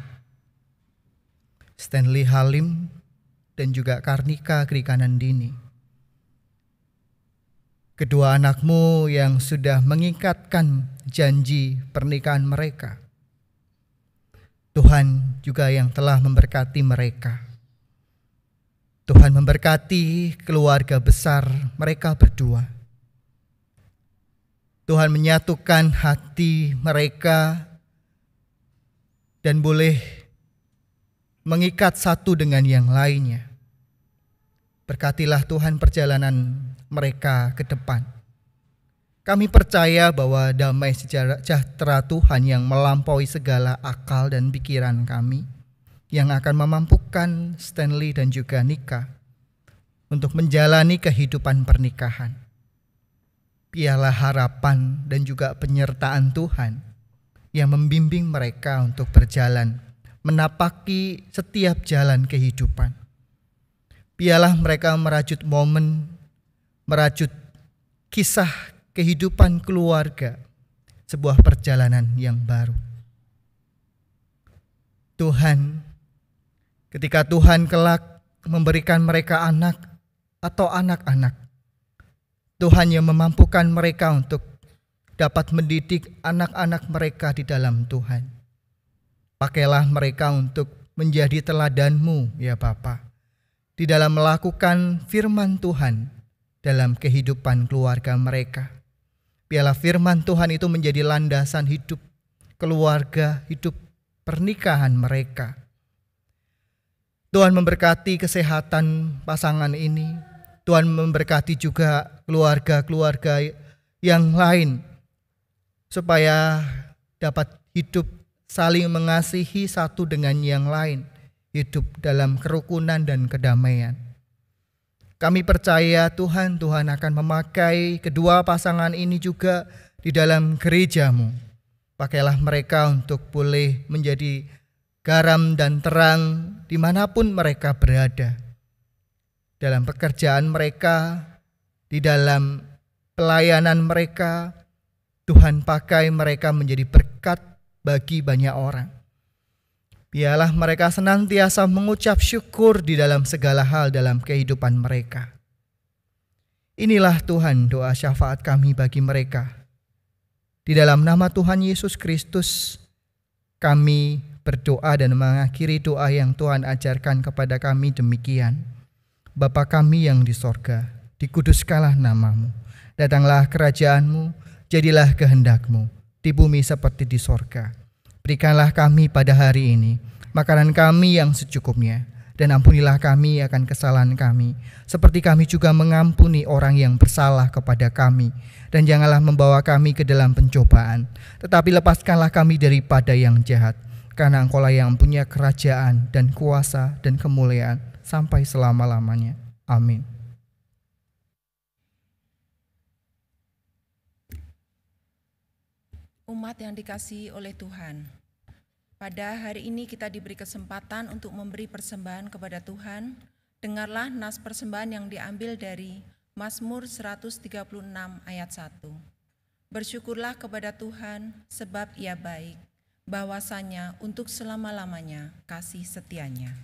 S2: Stanley Halim dan juga Karnika Krikanandini. Kedua anak-Mu yang sudah mengikatkan janji pernikahan mereka. Tuhan juga yang telah memberkati mereka. Tuhan memberkati keluarga besar mereka berdua. Tuhan menyatukan hati mereka dan boleh mengikat satu dengan yang lainnya. Berkatilah Tuhan perjalanan mereka ke depan. Kami percaya bahwa damai sejahtera Tuhan yang melampaui segala akal dan pikiran kami, yang akan memampukan Stanley dan juga Nika untuk menjalani kehidupan pernikahan. Biarlah harapan dan juga penyertaan Tuhan yang membimbing mereka untuk berjalan, menapaki setiap jalan kehidupan. Biarlah mereka merajut momen, merajut kisah kehidupan keluarga, sebuah perjalanan yang baru. Tuhan, ketika Tuhan kelak memberikan mereka anak atau anak-anak, Tuhan yang memampukan mereka untuk dapat mendidik anak-anak mereka di dalam Tuhan. Pakailah mereka untuk menjadi teladan-Mu ya Bapa, di dalam melakukan firman Tuhan dalam kehidupan keluarga mereka. Biarlah firman Tuhan itu menjadi landasan hidup keluarga, hidup pernikahan mereka. Tuhan memberkati kesehatan pasangan ini. Tuhan memberkati juga keluarga-keluarga yang lain supaya dapat hidup saling mengasihi satu dengan yang lain, hidup dalam kerukunan dan kedamaian. Kami percaya Tuhan akan memakai kedua pasangan ini juga di dalam gereja-Mu. Pakailah mereka untuk boleh menjadi garam dan terang dimanapun mereka berada. Dalam pekerjaan mereka, di dalam pelayanan mereka, Tuhan pakai mereka menjadi berkat bagi banyak orang. Biarlah mereka senantiasa mengucap syukur di dalam segala hal dalam kehidupan mereka. Inilah Tuhan doa syafaat kami bagi mereka. Di dalam nama Tuhan Yesus Kristus, kami berdoa dan mengakhiri doa yang Tuhan ajarkan kepada kami demikian. Bapa kami yang di sorga, dikuduskanlah nama-Mu. Datanglah kerajaan-Mu, jadilah kehendak-Mu, di bumi seperti di sorga. Berikanlah kami pada hari ini makanan kami yang secukupnya, dan ampunilah kami akan kesalahan kami, seperti kami juga mengampuni orang yang bersalah kepada kami. Dan janganlah membawa kami ke dalam pencobaan, tetapi lepaskanlah kami daripada yang jahat, karena Engkau-lah yang punya kerajaan dan kuasa dan kemuliaan sampai selama-lamanya. Amin.
S8: Umat yang dikasihi oleh Tuhan, pada hari ini kita diberi kesempatan untuk memberi persembahan kepada Tuhan. Dengarlah nas persembahan yang diambil dari Mazmur 136 ayat 1. Bersyukurlah kepada Tuhan sebab Ia baik, bahwasanya untuk selama-lamanya kasih setianya.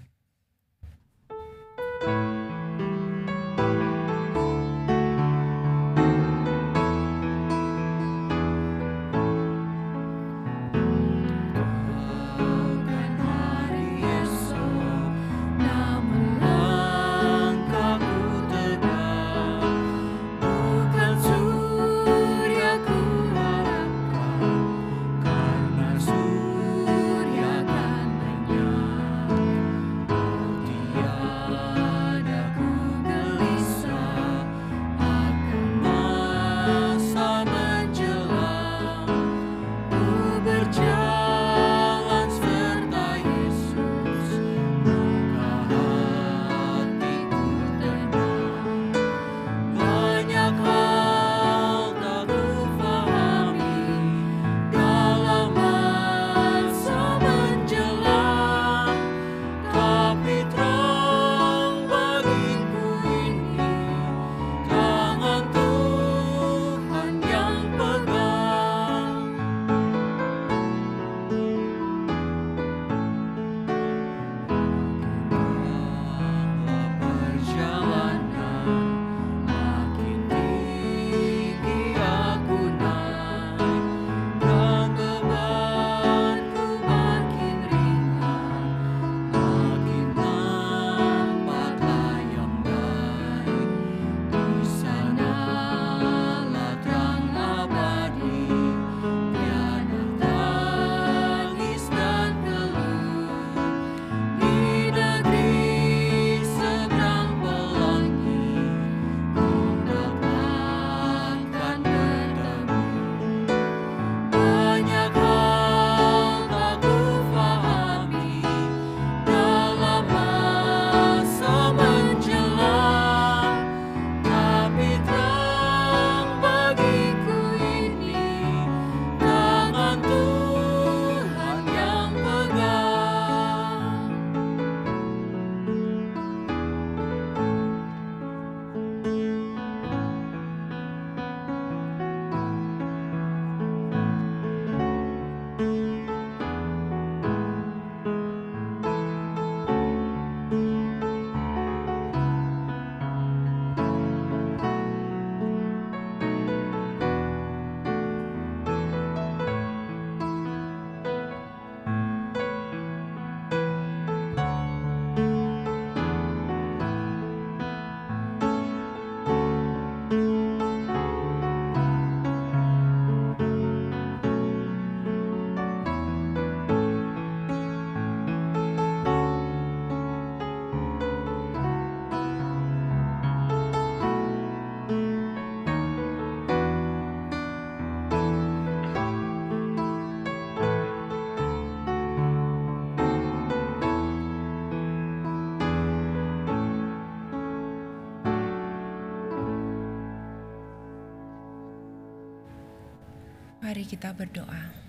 S8: Mari kita berdoa.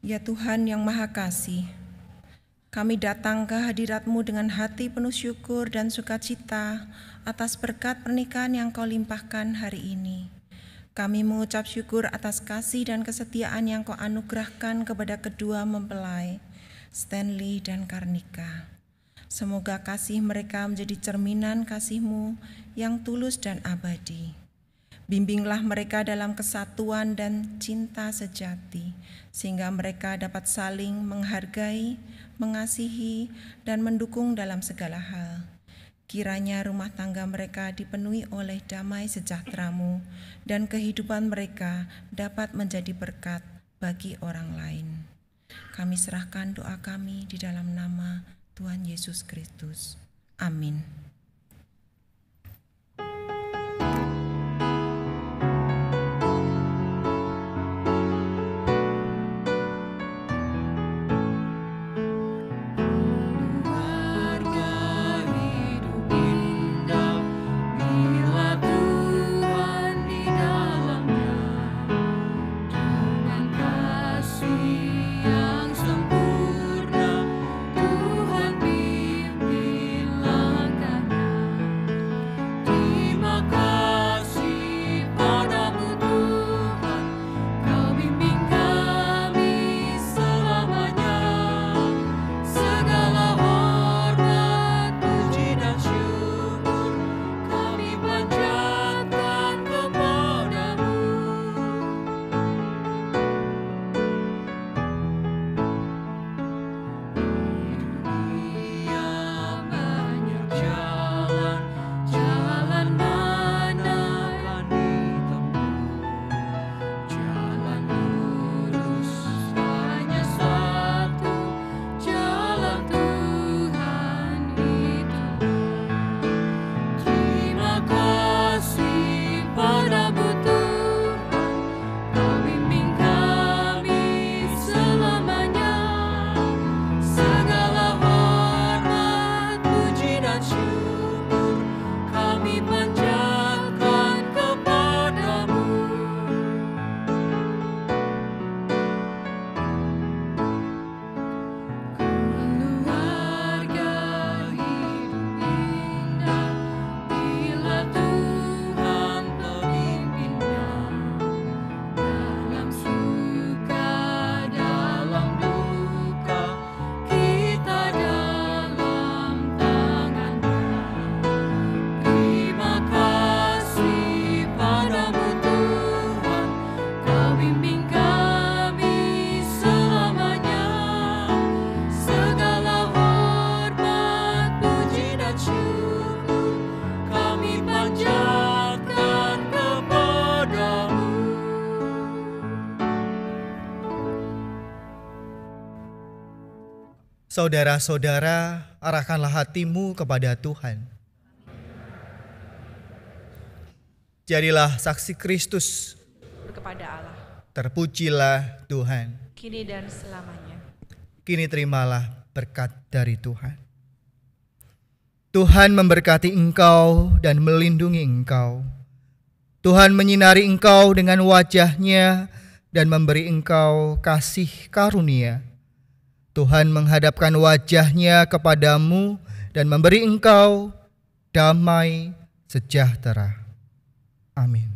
S8: Ya Tuhan yang Maha Kasih, kami datang ke hadirat-Mu dengan hati penuh syukur dan sukacita atas berkat pernikahan yang Kau limpahkan hari ini. Kami mengucap syukur atas kasih dan kesetiaan yang Kau anugerahkan kepada kedua mempelai, Stanley dan Karnika. Semoga kasih mereka menjadi cerminan kasih-Mu yang tulus dan abadi. Bimbinglah mereka dalam kesatuan dan cinta sejati, sehingga mereka dapat saling menghargai, mengasihi, dan mendukung dalam segala hal. Kiranya rumah tangga mereka dipenuhi oleh damai sejahtera-Mu, dan kehidupan mereka dapat menjadi berkat bagi orang lain. Kami serahkan doa kami di dalam nama Tuhan Yesus Kristus. Amin.
S2: Saudara-saudara, arahkanlah hatimu kepada Tuhan. Jadilah saksi Kristus.
S3: Kepada Allah,
S2: Terpujilah Tuhan.
S3: kini dan selamanya.
S2: Kini terimalah berkat dari Tuhan. Tuhan memberkati engkau dan melindungi engkau. Tuhan menyinari engkau dengan wajah-Nya dan memberi engkau kasih karunia. Tuhan menghadapkan wajah-Nya kepadamu dan memberi engkau damai sejahtera. Amin.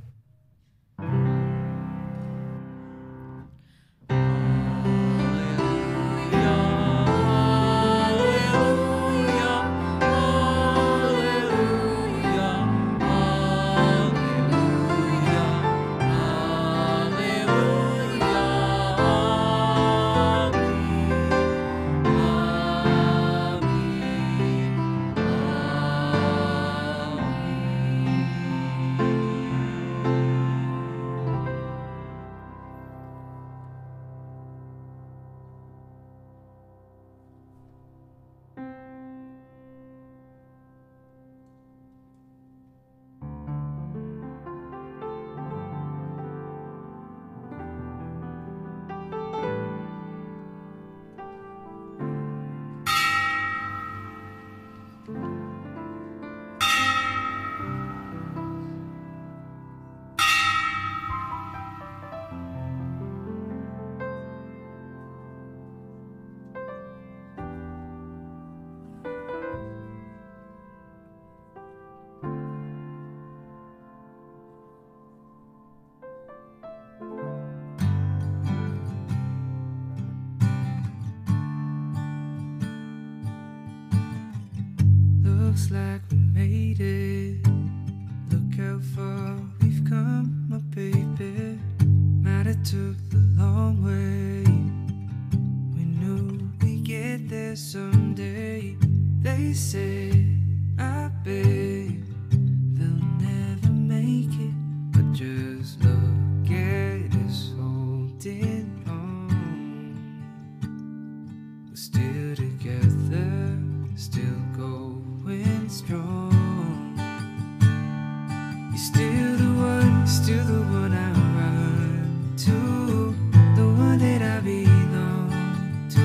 S4: Looks like we made it. Look how far we've come, my baby. Might have took the long way. We knew we'd get there someday. They say, I babe, they'll never make it. But just look at us holding on. We're still together, still going strong. You're still the one I run to, the one that I belong to.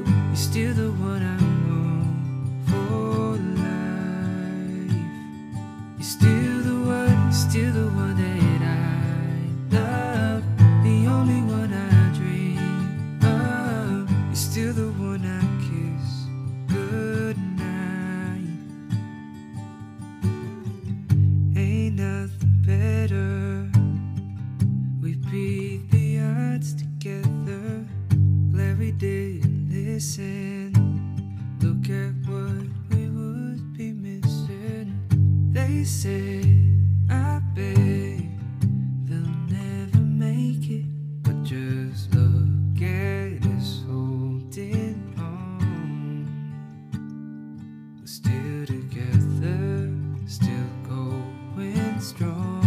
S4: You're still the one I want for life. You're still the one that I love, the only one I dream of. You're still the one I kiss goodnight. Ain't nothing better. We beat the odds together. Glad we didn't listen. Look at what we would be missing. They say, I bet they'll never make it. But just look at us holding on. We're still together, still going strong.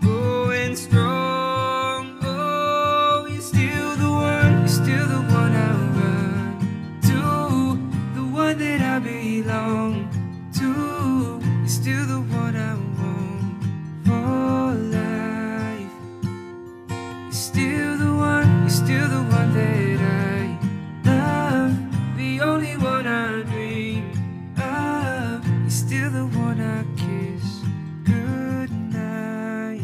S4: Going strong. Oh, you're still the one I run to, the one that I belong to. You're still the one I want for life. You're still the one that I love, the only one I dream of. You're still the one I kiss goodnight.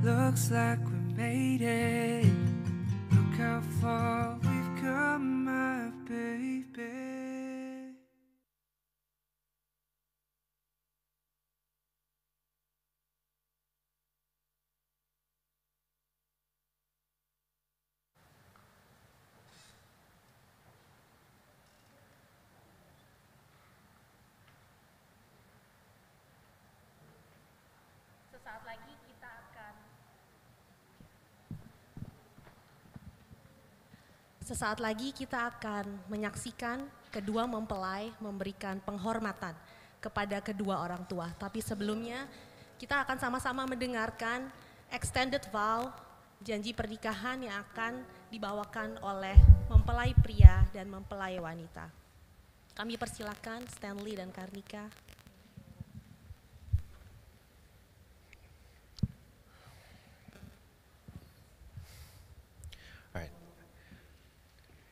S4: Looks like we made it. Look how far we've come, my baby.
S9: Sesaat lagi kita akan menyaksikan kedua mempelai memberikan penghormatan kepada kedua orang tua. Tapi sebelumnya kita akan sama-sama mendengarkan extended vow, janji pernikahan yang akan dibawakan oleh mempelai pria dan mempelai wanita. Kami persilakan Stanley dan Karnika.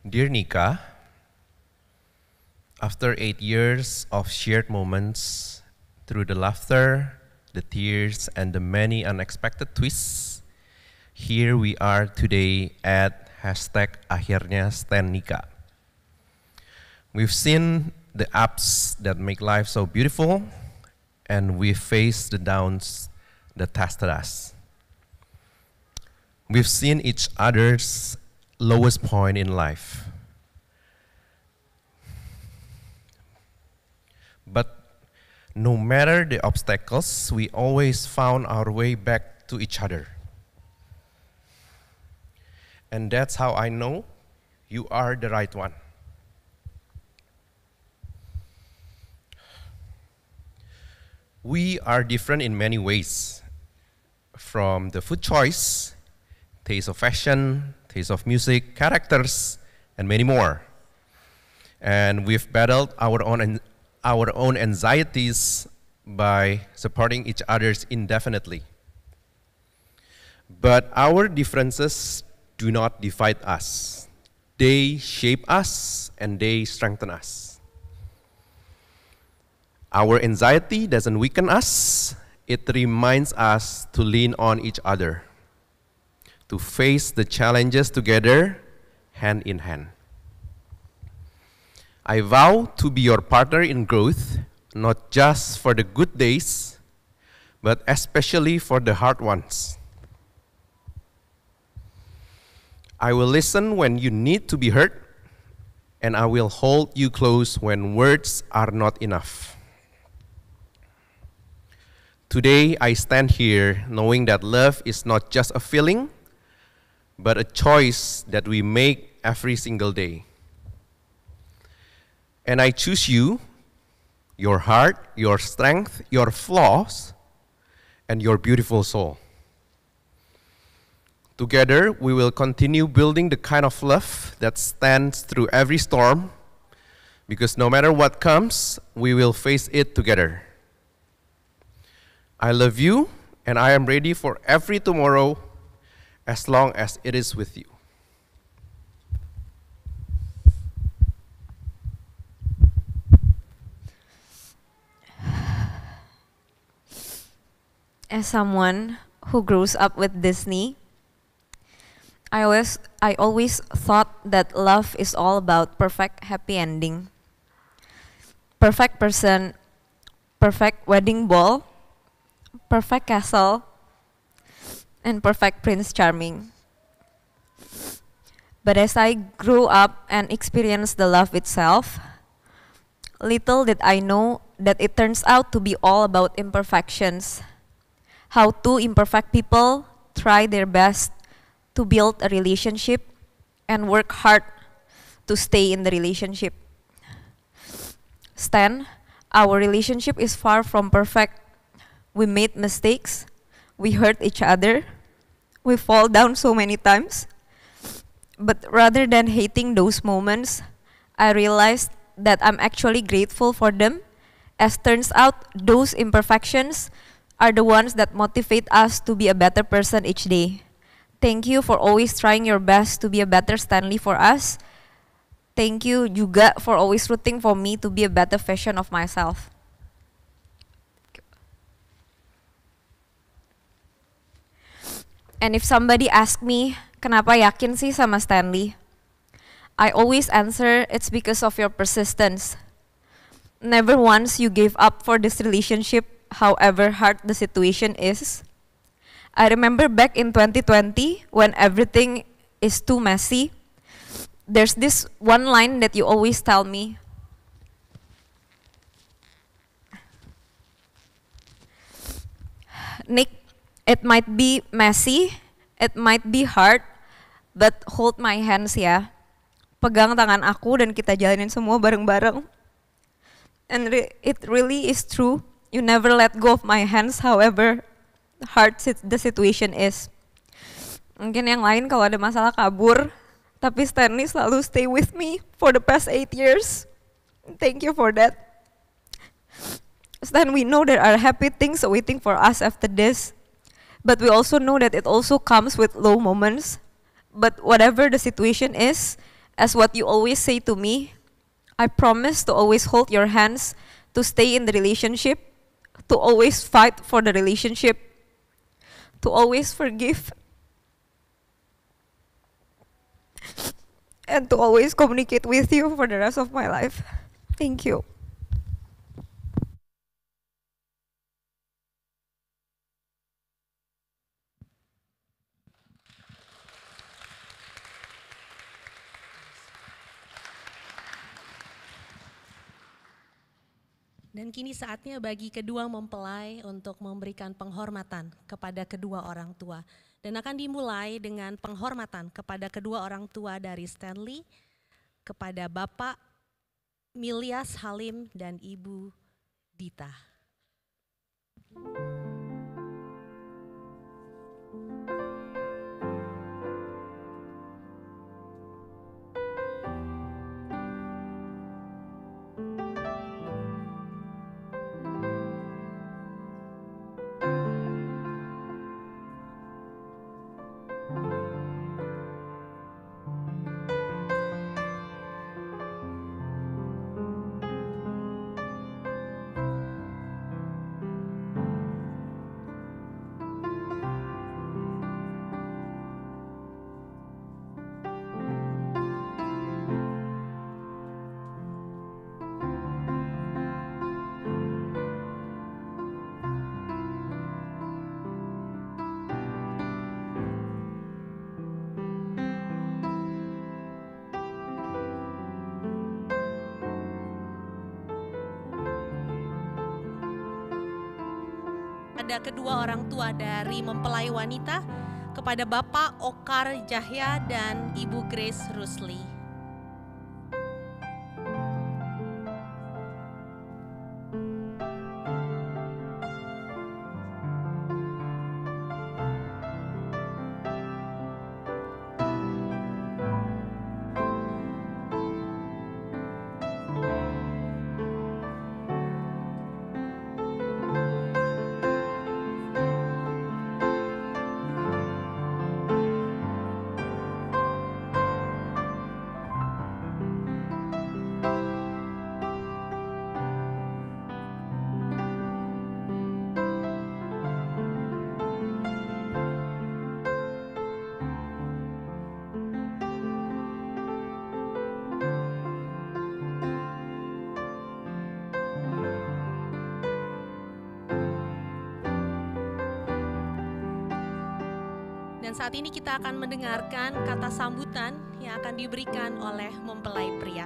S5: Dear Nika, after 8 years of shared moments, through the laughter, the tears, and the many unexpected twists, here we are today at #akhirnya Stan Nika. We've seen the ups that make life so beautiful, and we've faced the downs that tested us. We've seen each other's lowest point in life. But no matter the obstacles, we always found our way back to each other. And that's how I know you are the right one. We are different in many ways, from the food choice, taste of fashion, taste of music, characters, and many more. And we've battled our own anxieties by supporting each other indefinitely. But our differences do not divide us. They shape us and they strengthen us. Our anxiety doesn't weaken us. It reminds us to lean on each other, to face the challenges together, hand in hand. I vow to be your partner in growth, not just for the good days, but especially for the hard ones. I will listen when you need to be heard, and I will hold you close when words are not enough. Today, I stand here knowing that love is not just a feeling, but a choice that we make every single day. And I choose you, your heart, your strength, your flaws, and your beautiful soul. Together, we will continue building the kind of love that stands through every storm, because no matter what comes, we will face it together. I love you, and I am ready for every tomorrow as long as it is with you.
S7: As someone who grows up with Disney, I always thought that love is all about perfect happy ending. Perfect person, perfect wedding ball, perfect castle, and perfect Prince Charming. But as I grew up and experienced the love itself, little did I know that it turns out to be all about imperfections. How two imperfect people try their best to build a relationship and work hard to stay in the relationship. Stan, our relationship is far from perfect. We made mistakes, we hurt each other, we fall down so many times. But rather than hating those moments, I realized that I'm actually grateful for them. As turns out, those imperfections are the ones that motivate us to be a better person each day. Thank you for always trying your best to be a better Stanley for us. Thank you juga for always rooting for me to be a better version of myself. And if somebody asks me, kenapa yakin sih sama Stanley? I always answer, it's because of your persistence. Never once you gave up for this relationship, however hard the situation is. I remember back in 2020, when everything is too messy, there's this one line that you always tell me. Nick, it might be messy, it might be hard, but hold my hands ya. Pegang tangan aku dan kita jalanin semua bareng-bareng. And it really is true. You never let go of my hands, however hard the situation is. Mungkin yang lain kalau ada masalah kabur, tapi Stanley selalu stay with me for the past 8 years. Thank you for that. Stan, we know there are happy things waiting for us after this, but we also know that it also comes with low moments. But whatever the situation is, as what you always say to me, I promise to always hold your hands, to stay in the relationship, to always fight for the relationship, to always forgive, and to always communicate with you for the rest of my life. Thank you.
S9: Dan kini saatnya bagi kedua mempelai untuk memberikan penghormatan kepada kedua orang tua. Dan akan dimulai dengan penghormatan kepada kedua orang tua dari Stanley, kepada Bapak Milyas Halim dan Ibu Dita. kepada kedua orang tua dari mempelai wanita, kepada Bapak Okar Jahya dan Ibu Grace Rusli. Dan saat ini kita akan mendengarkan kata sambutan yang akan diberikan oleh mempelai pria.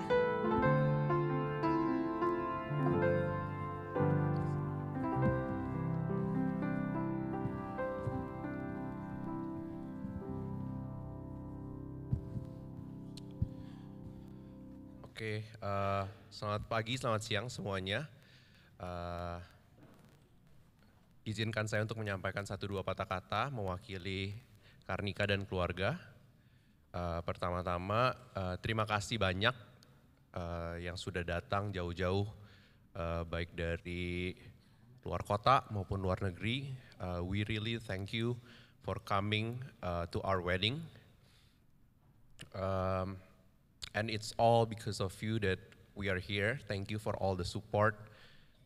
S5: Oke, selamat pagi, selamat siang semuanya. Izinkan saya untuk menyampaikan 1-2 patah kata mewakili Karnika dan keluarga. Pertama-tama, terima kasih banyak yang sudah datang jauh-jauh, baik dari luar kota maupun luar negeri. We really thank you for coming to our wedding. And it's all because of you that we are here. Thank you for all the support,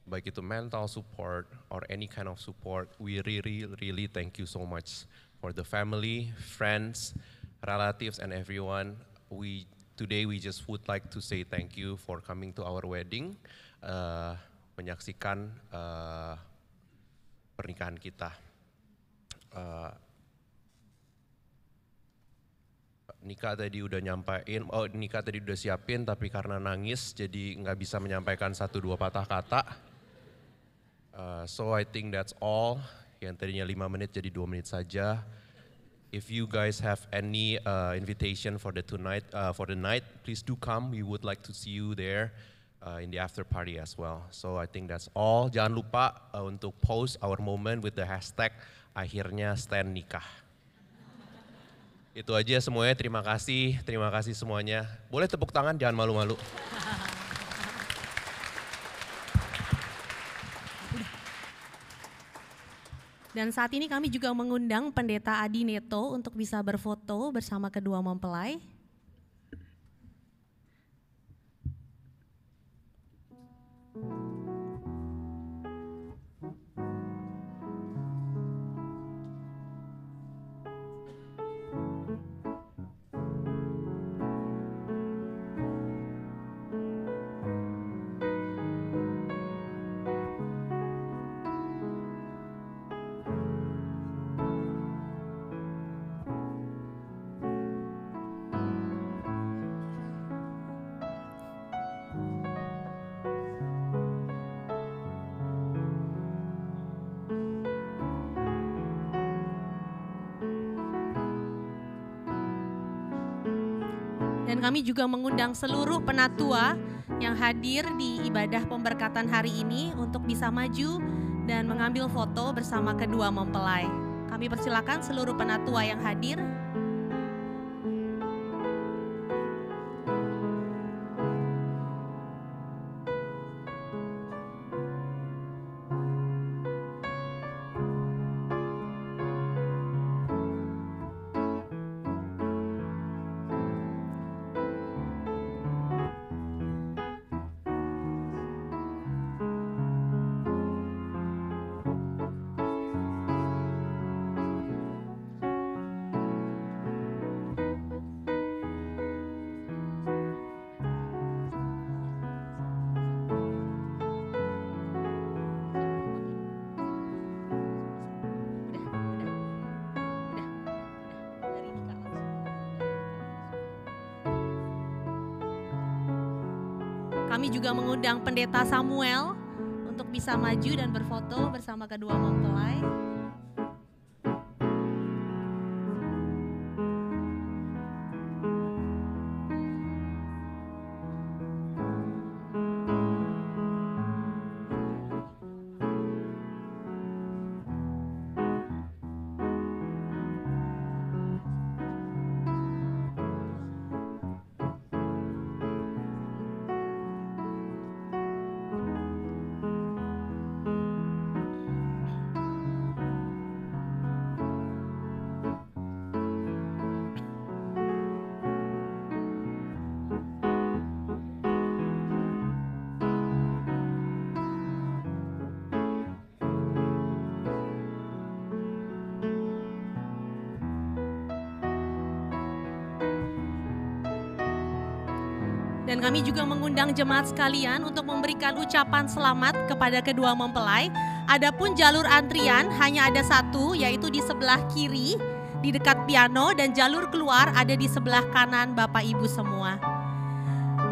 S5: baik itu mental support or any kind of support. We really thank you so much. For the family, friends, relatives, and everyone, today we just would like to say thank you for coming to our wedding, menyaksikan pernikahan kita. Nika tadi udah Nika tadi udah siapin, tapi karena nangis jadi nggak bisa menyampaikan 1-2 patah kata. So I think that's all. Yang tadinya 5 menit jadi 2 menit saja. If you guys have any invitation for the night, please do come. We would like to see you there in the after party as well. So I think that's all. Jangan lupa untuk post our moment with the hashtag akhirnya stand nikah. Itu aja semuanya. Terima kasih semuanya. Boleh tepuk tangan, jangan malu-malu.
S9: Dan saat ini kami juga mengundang Pendeta Adi Neto untuk bisa berfoto bersama kedua mempelai. Dan kami juga mengundang seluruh penatua yang hadir di ibadah pemberkatan hari ini untuk bisa maju dan mengambil foto bersama kedua mempelai. Kami persilakan seluruh penatua yang hadir. Kami juga mengundang Pendeta Samuel untuk bisa maju dan berfoto bersama kedua mempelai. Dan kami juga mengundang jemaat sekalian untuk memberikan ucapan selamat kepada kedua mempelai. Adapun jalur antrian hanya ada satu, yaitu di sebelah kiri di dekat piano, dan jalur keluar ada di sebelah kanan Bapak Ibu semua.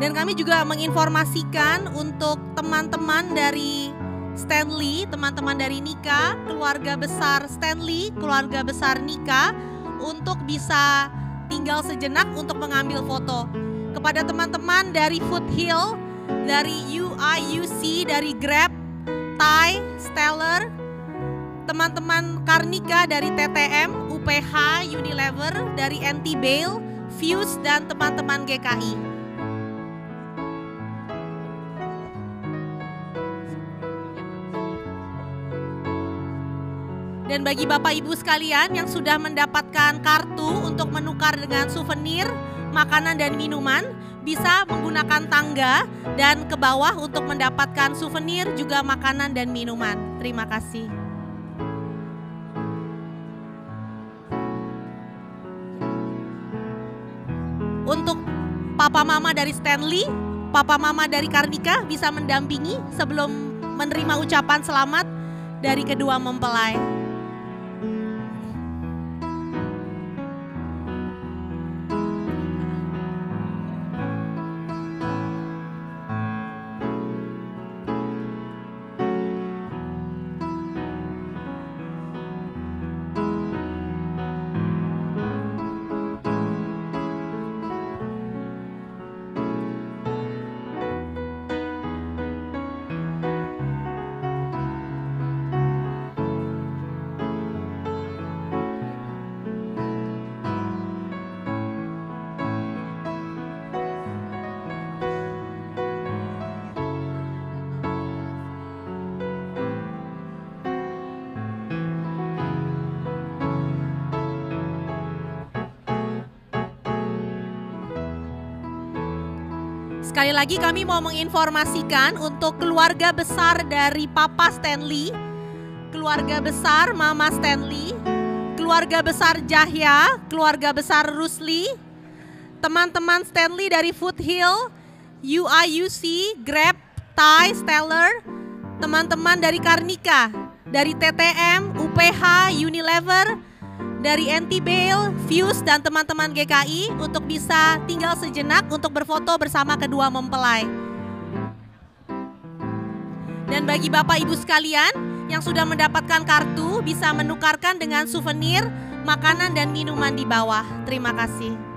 S9: Dan kami juga menginformasikan untuk teman-teman dari Stanley, teman-teman dari Nika, keluarga besar Stanley, keluarga besar Nika, untuk bisa tinggal sejenak untuk mengambil foto. Kepada teman-teman dari Foothill, dari UIUC, dari Grab, Thai, Stellar, teman-teman Karnika dari TTM, UPH, Unilever, dari NT Bale, Fuse, dan teman-teman GKI. Dan bagi Bapak Ibu sekalian yang sudah mendapatkan kartu untuk menukar dengan souvenir, makanan dan minuman, bisa menggunakan tangga dan ke bawah untuk mendapatkan souvenir juga makanan dan minuman. Terima kasih. Untuk papa mama dari Stanley, papa mama dari Karnika bisa mendampingi sebelum menerima ucapan selamat dari kedua mempelai. Sekali lagi kami mau menginformasikan untuk keluarga besar dari Papa Stanley, keluarga besar Mama Stanley, keluarga besar Jahya, keluarga besar Rusli, teman-teman Stanley dari Foothill, UIUC, Grab, Thai, Stellar, teman-teman dari Karnika, dari TTM, UPH, Unilever, dari NT Bale, Fuse, dan teman-teman GKI untuk bisa tinggal sejenak untuk berfoto bersama kedua mempelai. Dan bagi Bapak Ibu sekalian yang sudah mendapatkan kartu bisa menukarkan dengan souvenir, makanan dan minuman di bawah. Terima kasih.